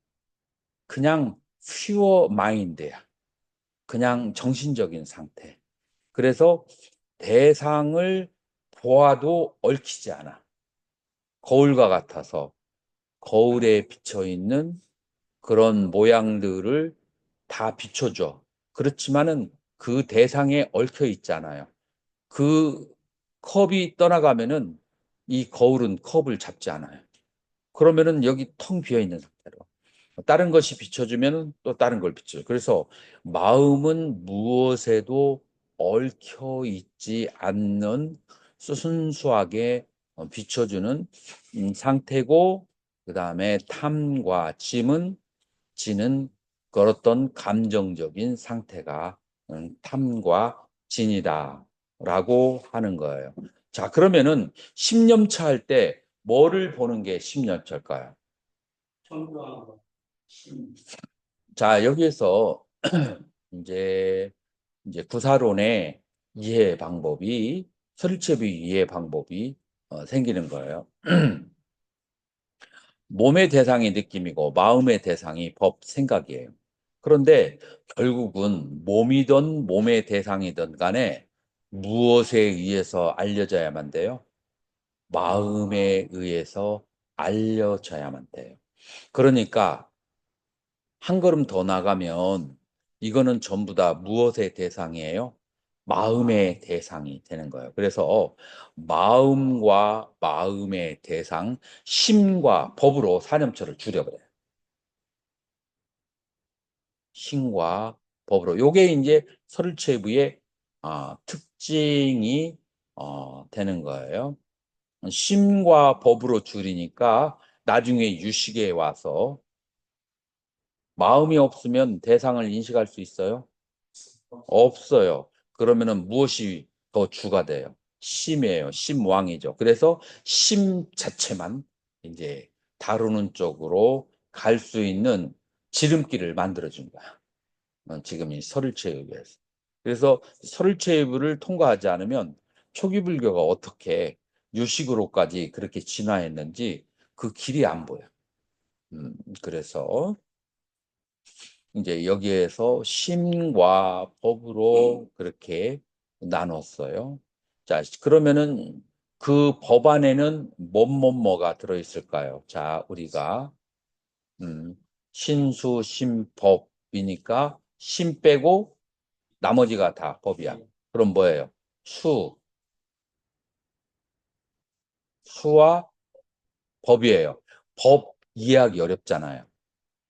그냥 퓨어 마인드야. 그냥 정신적인 상태. 그래서 대상을 보아도 얽히지 않아. 거울과 같아서 거울에 비쳐 있는 그런 모양들을 다 비춰줘. 그렇지만은 그 대상에 얽혀 있잖아요. 그 컵이 떠나가면은 이 거울은 컵을 잡지 않아요. 그러면은 여기 텅 비어 있는 상태로. 다른 것이 비춰주면은 또 다른 걸 비춰요. 그래서 마음은 무엇에도 얽혀 있지 않는 순수하게 비춰주는 상태고, 그 다음에 탐과 진은 그 어떤 감정적인 상태가 탐과 진이다라고 하는 거예요. 자, 그러면은 10년차 할 때 뭐를 보는 게 10년차일까요? 청구하는 자, 여기에서 이제 구사론의 이해 방법이, 설립체비 이해 방법이 생기는 거예요. 몸의 대상이 느낌이고 마음의 대상이 법, 생각이에요. 그런데 결국은 몸이든 몸의 대상이든 간에 무엇에 의해서 알려져야만 돼요? 마음에 의해서 알려져야만 돼요. 그러니까 한 걸음 더 나가면 이거는 전부 다 무엇의 대상이에요? 마음의 대상이 되는 거예요. 그래서 마음과 마음의 대상, 심과 법으로 사념처를 줄여버려요. 심과 법으로. 요게 이제 설체부의 특징이 되는 거예요. 심과 법으로 줄이니까 나중에 유식에 와서 마음이 없으면 대상을 인식할 수 있어요? 없어요. 그러면은 무엇이 더 주가 돼요? 심이에요. 심왕이죠. 그래서 심 자체만 이제 다루는 쪽으로 갈 수 있는 지름길을 만들어준 거야. 지금 이 설일체육에서. 그래서 설일체육을 통과하지 않으면 초기 불교가 어떻게 유식으로까지 그렇게 진화했는지 그 길이 안 보여. 그래서 이제 여기에서 심과 법으로 그렇게 나눴어요. 자, 그러면은 그 법 안에는 뭐가 들어있을까요? 자, 우리가 신수, 심법이니까 심 빼고 나머지가 다 법이야. 그럼 뭐예요? 수, 수와 법이에요. 법 이해하기 어렵잖아요.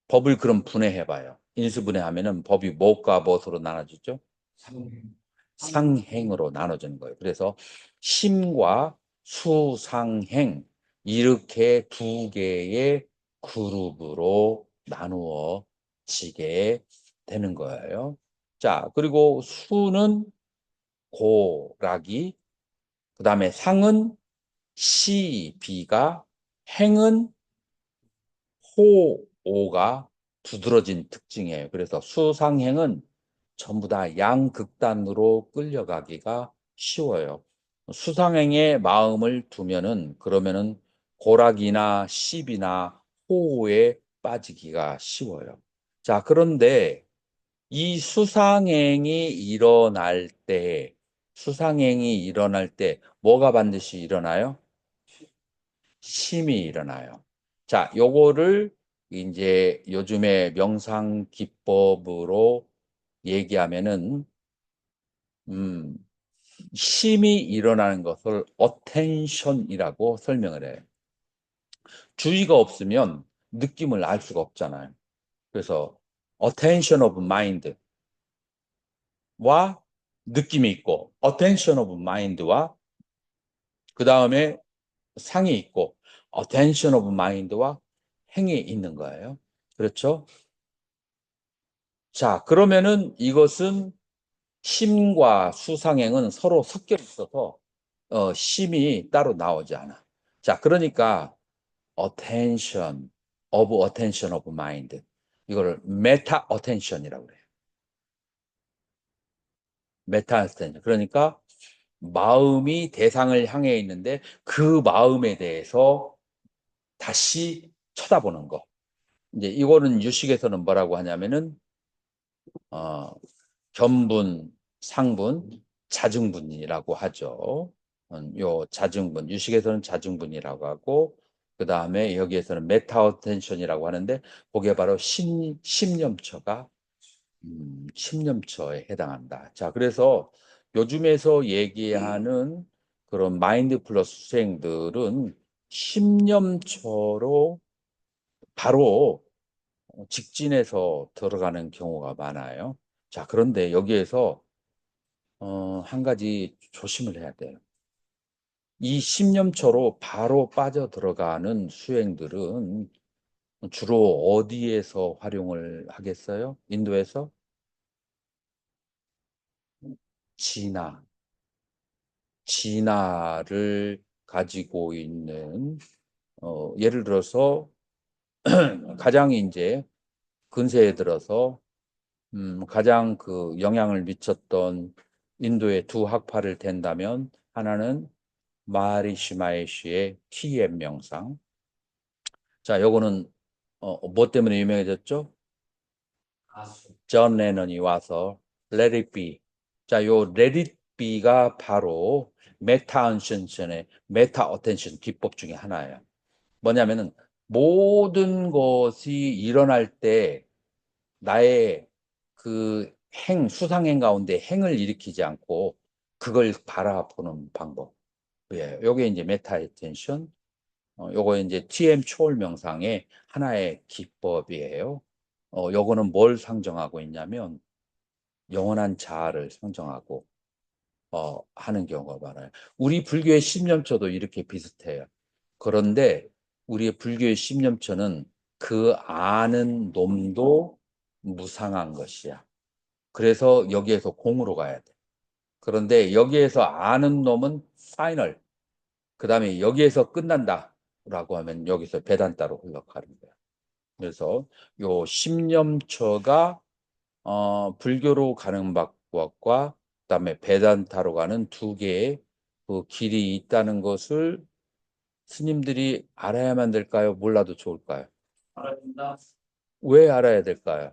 법을 그럼 분해해봐요. 인수분해하면은 법이 무엇과 무엇으로 나눠지죠? 상행으로 나눠지는 거예요. 그래서 심과 수상행 이렇게 두 개의 그룹으로 나누어지게 되는 거예요. 자, 그리고 수는 고락이, 그 다음에 상은 시, 비가, 행은 호, 오가 두드러진 특징이에요. 그래서 수상행은 전부 다 양극단으로 끌려가기가 쉬워요. 수상행에 마음을 두면은 그러면은 고락이나 시비나 호에 빠지기가 쉬워요. 자, 그런데 이 수상행이 일어날 때 뭐가 반드시 일어나요? 심이 일어나요. 자, 요거를 이제 요즘에 명상 기법으로 얘기하면은 음, 심이 일어나는 것을 attention이라고 설명을 해요. 주의가 없으면 느낌을 알 수가 없잖아요. 그래서 attention of mind와 느낌이 있고 attention of mind와 그 다음에 상이 있고 attention of mind와 행이 있는 거예요. 그렇죠? 자, 그러면은 이것은 심과 수상행은 서로 섞여 있어서 심이 따로 나오지 않아. 자, 그러니까 attention of mind 이거를 메타 attention이라고 그래요. 메타 attention. 그러니까 마음이 대상을 향해 있는데 그 마음에 대해서 다시 쳐다보는 거. 이제 이거는 유식에서는 뭐라고 하냐면은 견분, 상분, 자증분이라고 하죠. 요 자증분, 유식에서는 자증분이라고 하고, 그 다음에 여기에서는 메타어텐션이라고 하는데, 그게 바로 심념처가 심념처에 해당한다. 자, 그래서 요즘에서 얘기하는 그런 마인드풀러스 수행들은 심념처로 바로 직진해서 들어가는 경우가 많아요. 자, 그런데 여기에서 한 가지 조심을 해야 돼요. 이 심념처로 바로 빠져 들어가는 수행들은 주로 어디에서 활용을 하겠어요? 인도에서? 진화. 진화를 가지고 있는, 예를 들어서 가장 이제 근세에 들어서 가장 그 영향을 미쳤던 인도의 두 학파를 댄다면 하나는 마하리시 마헤시의 TM 명상. 자, 요거는 뭐 때문에 유명해졌죠? 가수. 존 레넌이 와서 Let It Be. 자, 요 Let It Be가 바로 메타 언션션의 메타 어텐션 기법 중에 하나예요. 뭐냐면은 모든 것이 일어날 때 나의 그 수상행 가운데 행을 일으키지 않고 그걸 바라보는 방법. 예, 요게 이제 메타 어텐션. 요거 이제 TM 초월 명상의 하나의 기법이에요. 요거는 뭘 상정하고 있냐면 영원한 자아를 상정하고 하는 경우가 많아요. 우리 불교의 십념처도 이렇게 비슷해요. 그런데 우리의 불교의 십념처는 그 아는 놈도 무상한 것이야. 그래서 여기에서 공으로 가야 돼. 그런데 여기에서 아는 놈은 파이널. 그 다음에 여기에서 끝난다라고 하면 여기서 베단타로 흘러가는 거야. 그래서 요 십념처가 불교로 가는 방법과 그다음에 베단타로 가는 두 개의 그 길이 있다는 것을 스님들이 알아야만 될까요? 몰라도 좋을까요? 알아준다. 왜 알아야 될까요?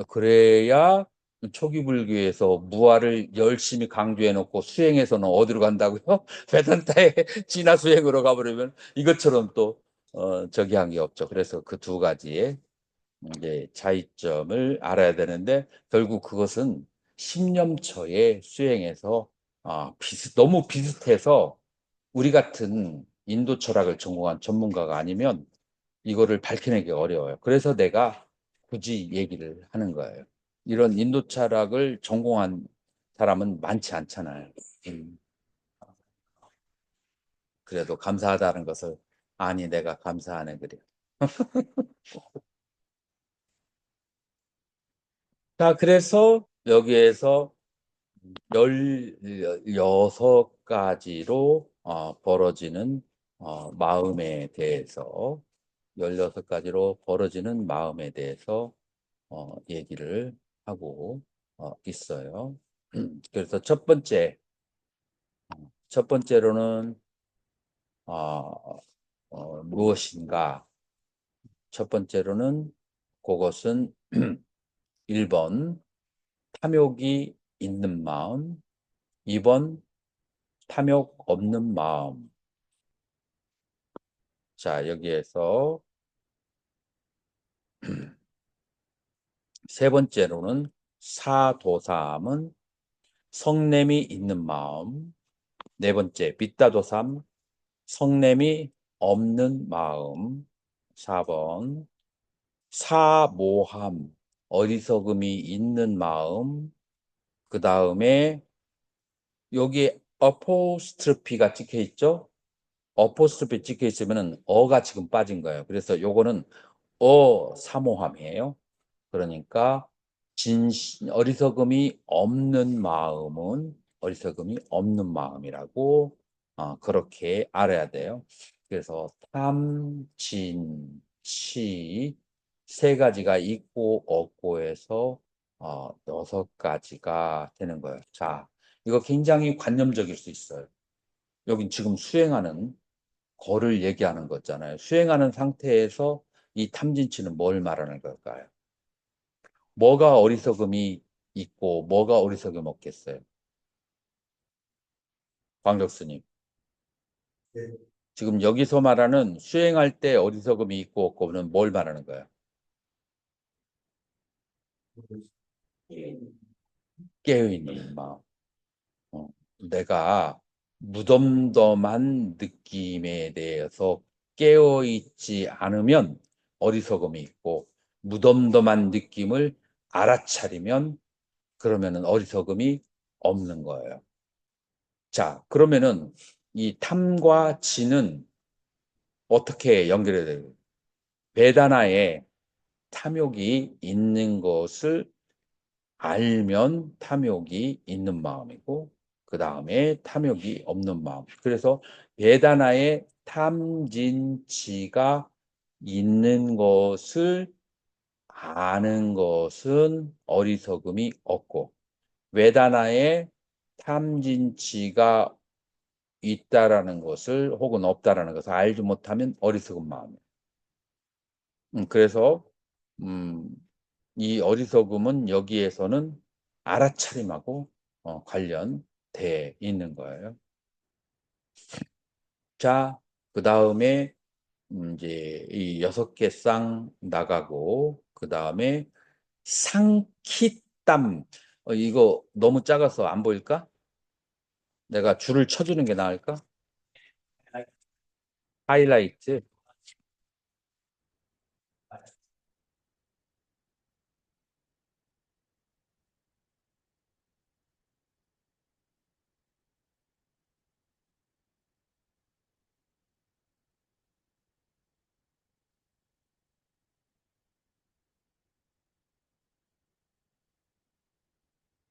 그래야 초기 불교에서 무아를 열심히 강조해 놓고 수행에서는 어디로 간다고요? 베단타의 진화 수행으로 가버리면 이것처럼 또 저기 한 게 없죠. 그래서 그 두 가지의 이제 차이점을 알아야 되는데 결국 그것은 십념처의 수행에서 너무 비슷해서 우리 같은 인도 철학을 전공한 전문가가 아니면 이거를 밝혀내기 어려워요. 그래서 내가 굳이 얘기를 하는 거예요. 이런 인도 철학을 전공한 사람은 많지 않잖아요. 음, 그래도 감사하다는 것을 아니 내가 감사하네 그래요. 자, 그래서 여기에서 16가지로 벌어지는 마음에 대해서 16가지로 벌어지는 마음에 대해서 얘기를 하고 있어요. 그래서 첫 번째로는 무엇인가? 첫 번째로는 그것은 1번 탐욕이 있는 마음, 2번 탐욕 없는 마음. 자, 여기에서 세 번째로는 사도삼은 성냄이 있는 마음. 네 번째, 빗다도삼, 성냄이 없는 마음. 4번, 사모함, 어리석음이 있는 마음. 그 다음에 여기 어포스트로피가 찍혀 있죠? 어포스트로피 찍혀 있으면 어가 지금 빠진 거예요. 그래서 요거는 사모함이에요. 그러니까 어리석음이 없는 마음은 어리석음이 없는 마음이라고 그렇게 알아야 돼요. 그래서 탐, 진, 치 세 가지가 있고 없고 해서 6가지가 되는 거예요. 자, 이거 굉장히 관념적일 수 있어요. 여긴 지금 수행하는 거를 얘기하는 거잖아요. 수행하는 상태에서 이 탐진치는 뭘 말하는 걸까요? 뭐가 어리석음이 있고 뭐가 어리석음 없겠어요? 광덕스님. 네. 지금 여기서 말하는 수행할 때 어리석음이 있고 없고는 뭘 말하는 거야? 깨어있는 마음. 내가 무덤덤한 느낌에 대해서 깨어있지 않으면 어리석음이 있고, 무덤덤한 느낌을 알아차리면 그러면은 어리석음이 없는 거예요. 자, 그러면은 이 탐과 진은 어떻게 연결이 돼요? 베다나에 탐욕이 있는 것을 알면 탐욕이 있는 마음이고, 그 다음에 탐욕이 없는 마음. 그래서 베다나에 탐진치가 있는 것을 아는 것은 어리석음이 없고, 외다나에 탐진치가 있다라는 것을 혹은 없다라는 것을 알지 못하면 어리석은 마음이에요. 그래서 음, 이 어리석음은 여기에서는 알아차림하고 관련돼 있는 거예요. 자, 그 다음에 이제 이 6개 쌍 나가고, 그 다음에 상키땀. 이거 너무 작아서 안 보일까? 내가 줄을 쳐주는 게 나을까? 하이라이트.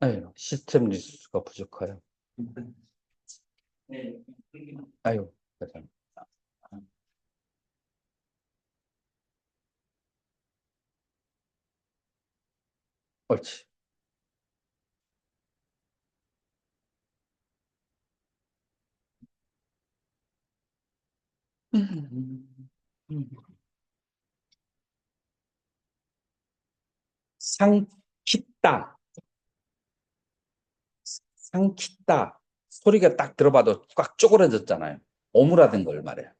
아유, 시스템 리소스가 부족해요. 네. 아유, 세상에. 옳지. 상키다. 상키다. 소리가 딱 들어봐도 꽉 쪼그라졌잖아요. 오므라든 걸 말해요.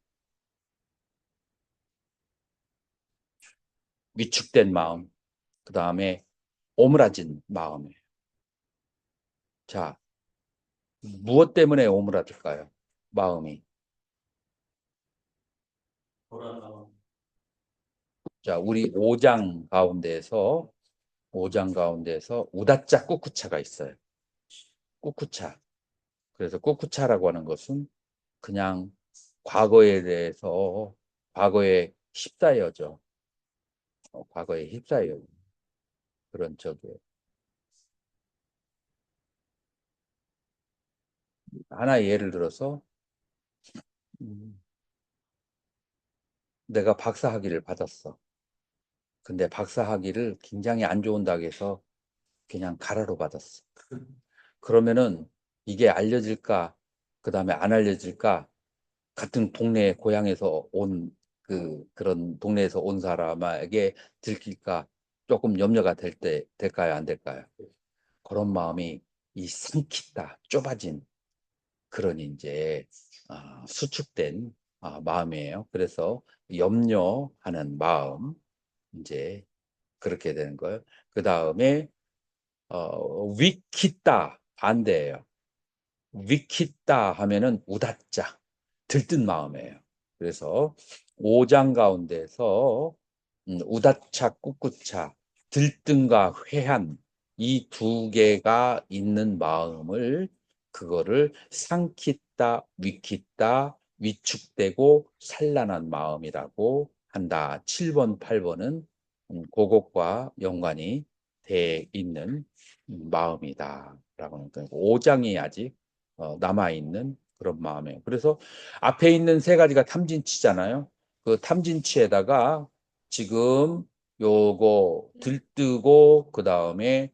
위축된 마음, 그 다음에 오므라진 마음이에요. 자, 무엇 때문에 오므라질까요? 마음이. 돌아서 자, 우리 5장 가운데에서 우다짜 꾸쿠차가 있어요. 꾸쿠차. 그래서 꾸쿠차라고 하는 것은 그냥 과거에 대해서 과거에 휩싸여져. 과거에 휩싸여. 그런 쪽이에요. 하나 예를 들어서 음, 내가 박사학위를 받았어. 근데 박사학위를 굉장히 안 좋은 대학에서 그냥 가라로 받았어. 그러면은 이게 알려질까? 그 다음에 안 알려질까? 같은 동네 고향에서 온 그런 동네에서 온 사람에게 들킬까? 조금 염려가 될까요? 안 될까요? 그런 마음이 이 삼키다, 좁아진 그런 이제 수축된 마음이에요. 그래서 염려하는 마음, 이제 그렇게 되는 거예요. 그 다음에 위키다 반대예요. 위키다 하면은 우다짜 들뜬 마음이에요. 그래서 5장 가운데서 우다차 꿋꿋차 들뜬과 회한 이 두 개가 있는 마음을 그거를 상키다 위키다 위축되고 산란한 마음이라고 한다. 7번 8번은 그것과 연관이 돼 있는 마음이다 라고 하니까 5장이 아직 남아있는 그런 마음이에요. 그래서 앞에 있는 세 가지가 탐진치잖아요. 그 탐진치에다가 지금 요거 들뜨고 그 다음에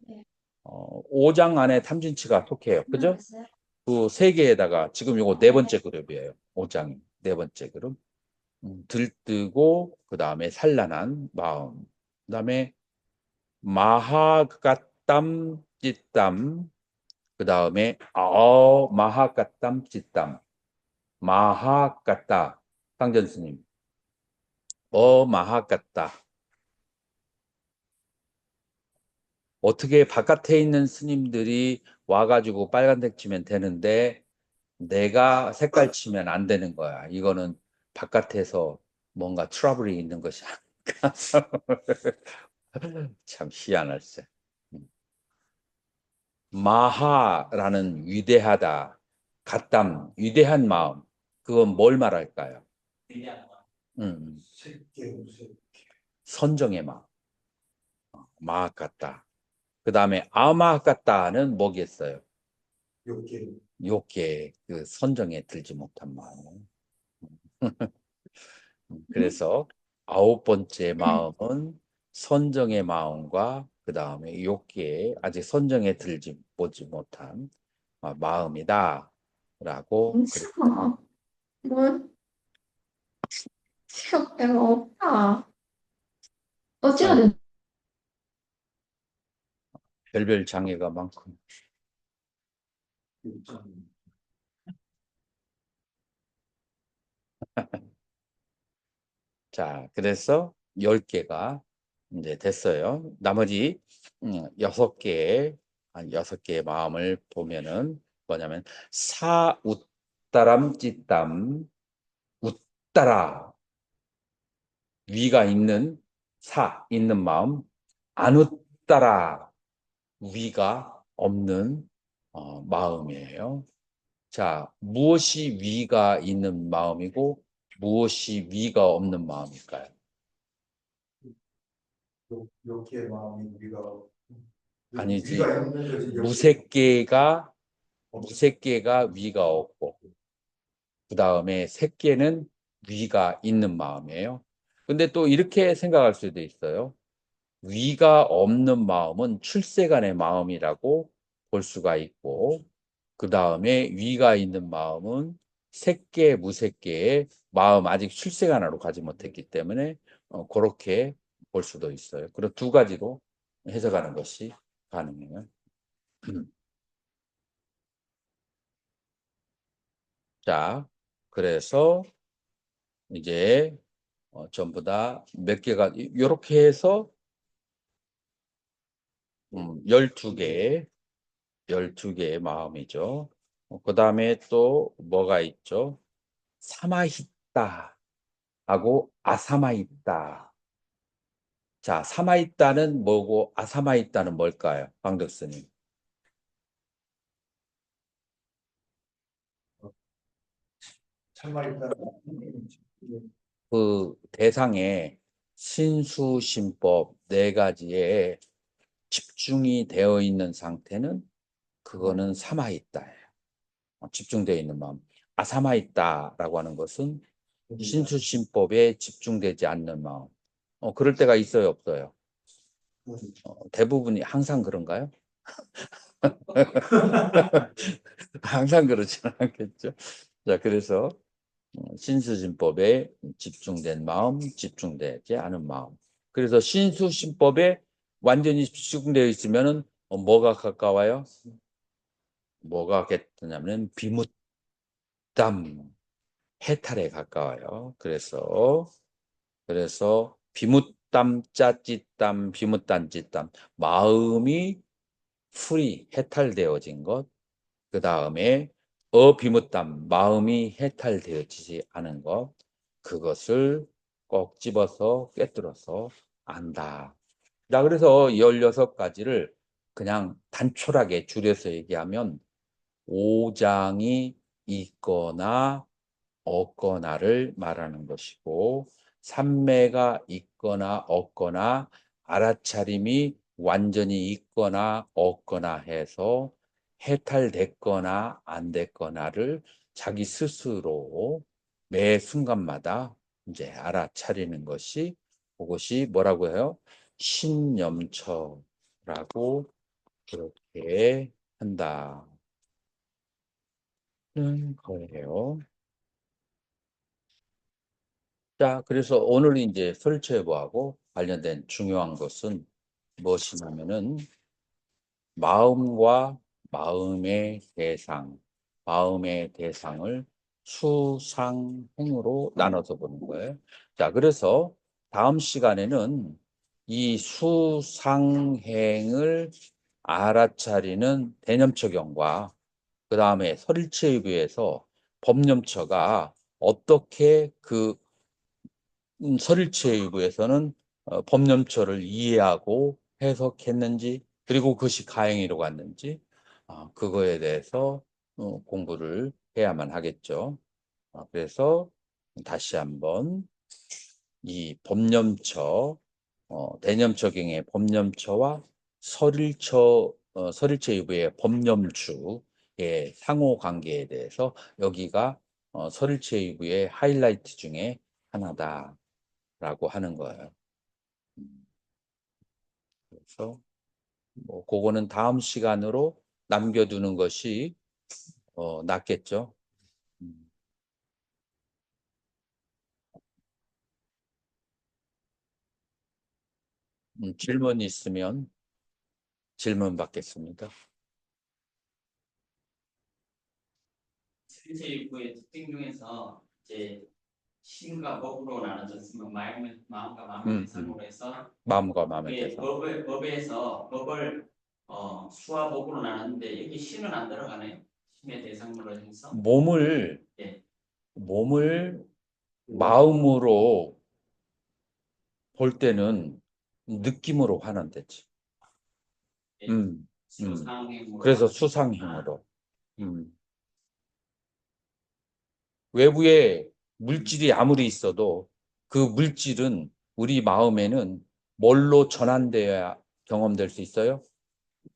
5장 안에 탐진치가 속해요. 그죠? 그 세 개에다가 지금 요거 네 번째 그룹이에요. 5장이 네 번째 그룹. 들뜨고 그 다음에 산란한 마음. 그 다음에 마하가땀 찌땀 그 다음에 마하까땀 찌땀. 마하까따. 상전 스님. 마하까따. 어떻게 바깥에 있는 스님들이 와가지고 빨간색 치면 되는데 내가 색깔 치면 안 되는 거야. 이거는 바깥에서 뭔가 트러블이 있는 것이 아닐까. 참 희한할세. 마하라는 위대하다, 가땀, 위대한 마음. 그건 뭘 말할까요? 음, 새끼 무슨 선정의 마음. 마하 같다. 그 다음에 아마 같다는 뭐겠어요? 욕기 욕계, 그 선정에 들지 못한 마음. 그래서 아홉 번째 마음은 선정의 마음과 그 다음에 욕계에 아직 선정에 들지 보지 못한 마음이다. 라고 괜찮아. 뭘 시력 데가 없다. 어찌가 아유, 된 별별 장애가 많군. 자, 그래서 10개가 이제 됐어요. 나머지 6개의, 여섯 개의 마음을 보면은 뭐냐면 사웃다람 찌땀 웃따라 위가 있는 있는 마음 안 웃따라 위가 없는 마음이에요. 자, 무엇이 위가 있는 마음이고 무엇이 위가 없는 마음일까요? 욕기의 마음이 우리가 아니지. 위가 있는 거지 욕기. 무색계가 위가 없고 그 다음에 색계는 위가 있는 마음이에요. 근데 또 이렇게 생각할 수도 있어요. 위가 없는 마음은 출세간의 마음이라고 볼 수가 있고 그 다음에 위가 있는 마음은 색계, 무색계의 마음 아직 출세간으로 가지 못했기 때문에 그렇게 볼 수도 있어요. 그리고 두 가지로 해석하는 것이 가능해요. 자, 그래서 이제 전부 다 몇 개가 이렇게 해서 12개의 마음이죠. 그 다음에 또 뭐가 있죠? 사마히따 하고 아사마히따. 자, 사마히따는 뭐고 아사마히따는 뭘까요? 강덕스님. 참말 있다. 그 대상에 신수신법 네 가지에 집중이 되어 있는 상태는 그거는 사마히따예요. 집중되어 있는 마음. 아사마히따라고 하는 것은 신수신법에 집중되지 않는 마음. 그럴 때가 있어요, 없어요? 대부분이 항상 그런가요? 항상 그렇지는 않겠죠. 자, 그래서 신수신법에 집중된 마음, 집중되지 않은 마음. 그래서 신수신법에 완전히 집중되어 있으면은 뭐가 가까워요? 뭐가 겠냐면 비무땀, 해탈에 가까워요. 그래서 비무땀, 짜찌땀, 비무땀, 찌땀, 마음이 풀이 해탈되어진 것. 그 다음에 비무땀, 마음이 해탈되어지지 않은 것. 그것을 꼭 집어서 꿰뚫어서 안다. 자, 그래서 16가지를 그냥 단촐하게 줄여서 얘기하면 5장이 있거나 없거나를 말하는 것이고 삼매가 있거나 없거나 알아차림이 완전히 있거나 없거나 해서 해탈됐거나 안 됐거나를 자기 스스로 매 순간마다 이제 알아차리는 것이 그것이 뭐라고 해요? 신념처라고 그렇게 한다는 거예요. 자, 그래서 오늘 이제 설치해보하고 관련된 중요한 것은 무엇이냐면은 마음과 마음의 대상을 수상행으로 나눠서 보는 거예요. 자, 그래서 다음 시간에는 이 수상행을 알아차리는 대념처경과 그 다음에 설일체의부에서 법념처가 어떻게 그 설일체의부에서는 법념처를 이해하고 해석했는지 그리고 그것이 가행위로 갔는지 그거에 대해서 공부를 해야만 하겠죠. 그래서 다시 한번 이 법념처, 대념처경의 법념처와 설일체의부의 법념주의 상호 관계에 대해서 여기가 설일체의부의 하이라이트 중에 하나다라고 하는 거예요. 그래서 뭐 그거는 다음 시간으로 남겨두는 것이 낫겠죠. 음, 질문 있으면 질문 받겠습니다. 실제 일부의 특징 중에서 이제 신과 법으로 나눠졌으면 마음과 마음의 대상으로 해서 마음과 마음의 그게 대상. 법에서 법을 수와 법으로 나눴는데 여기 신은 안 들어가네요. 신의 대상으로 해서 몸을 예. 마음으로 볼 때는 느낌으로 환원되지. 예. 음, 수상행으로 그래서 수상행으로. 외부에 물질이 아무리 있어도 그 물질은 우리 마음에는 뭘로 전환되어야 경험될 수 있어요?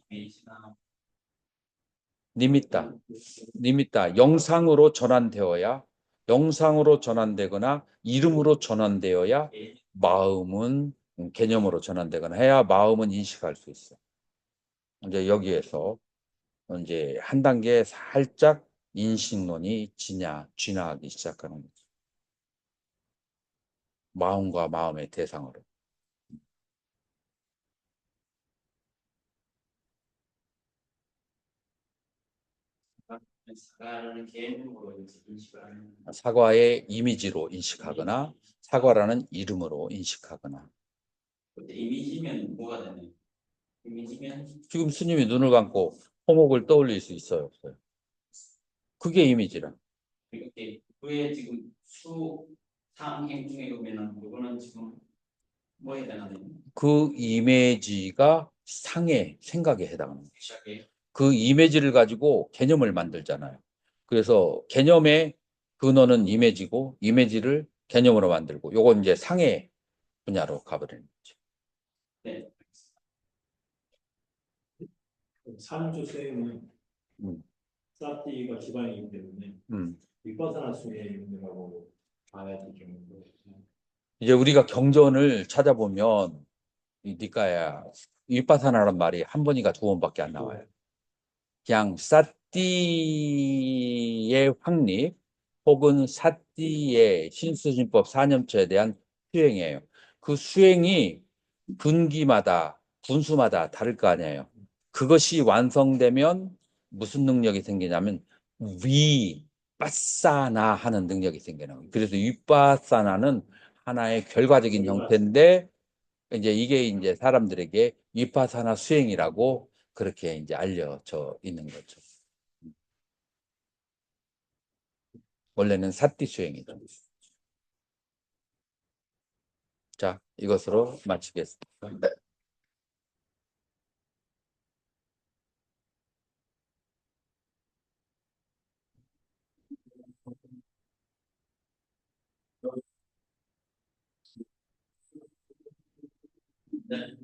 이미지나 니미따. 영상으로 전환되거나 이름으로 전환되어야 예. 마음은 개념으로 전환되거나 해야 마음은 인식할 수 있어. 이제 여기에서 이제 한 단계 살짝 인식론이 진화하기 시작하는 거죠. 마음과 마음의 대상으로. 사과라는 개념으로 이제 인식을 하는 사과의 이미지로 인식하거나 사과라는 이름으로 인식하거나. 그때 이미지면 뭐가 되나요? 이미지면 지금 스님이 눈을 감고 호목을 떠올릴 수 있어요, 없어요? 그게 이미지라. 이렇게 그에 지금 수상행 중에 보면은 그거는 지금 뭐 해야 되나요? 그 이미지가 상의 생각에 해당하는 거죠. 시작해 그 이미지를 가지고 개념을 만들잖아요. 그래서 개념의 근원은 이미지고 이미지를 개념으로 만들고 요건 이제 상의 분야로 가버리는 거죠. 네. 삼주 수행은 음, 사티가 기반이기 때문에 음. 윗바사나 수행이라고 봐야 되겠는데 이제 우리가 경전을 찾아보면 이 니까야 윗바사나란 말이 한 번이가 두 번밖에 안 나와요. 그냥 사띠의 확립 혹은 사띠의 신수진법 사념처에 대한 수행이에요. 그 수행이 분기마다 분수마다 다를 거 아니에요. 그것이 완성되면 무슨 능력이 생기냐면 위빠사나 하는 능력이 생기는 거예요. 그래서 윗바사나는 하나의 결과적인 형태인데 이게 이제 사람들에게 위파사나 수행이라고 그렇게 이제 알려져 있는 거죠. 원래는 사띠 수행이죠. 자, 이것으로 마치겠습니다. 네.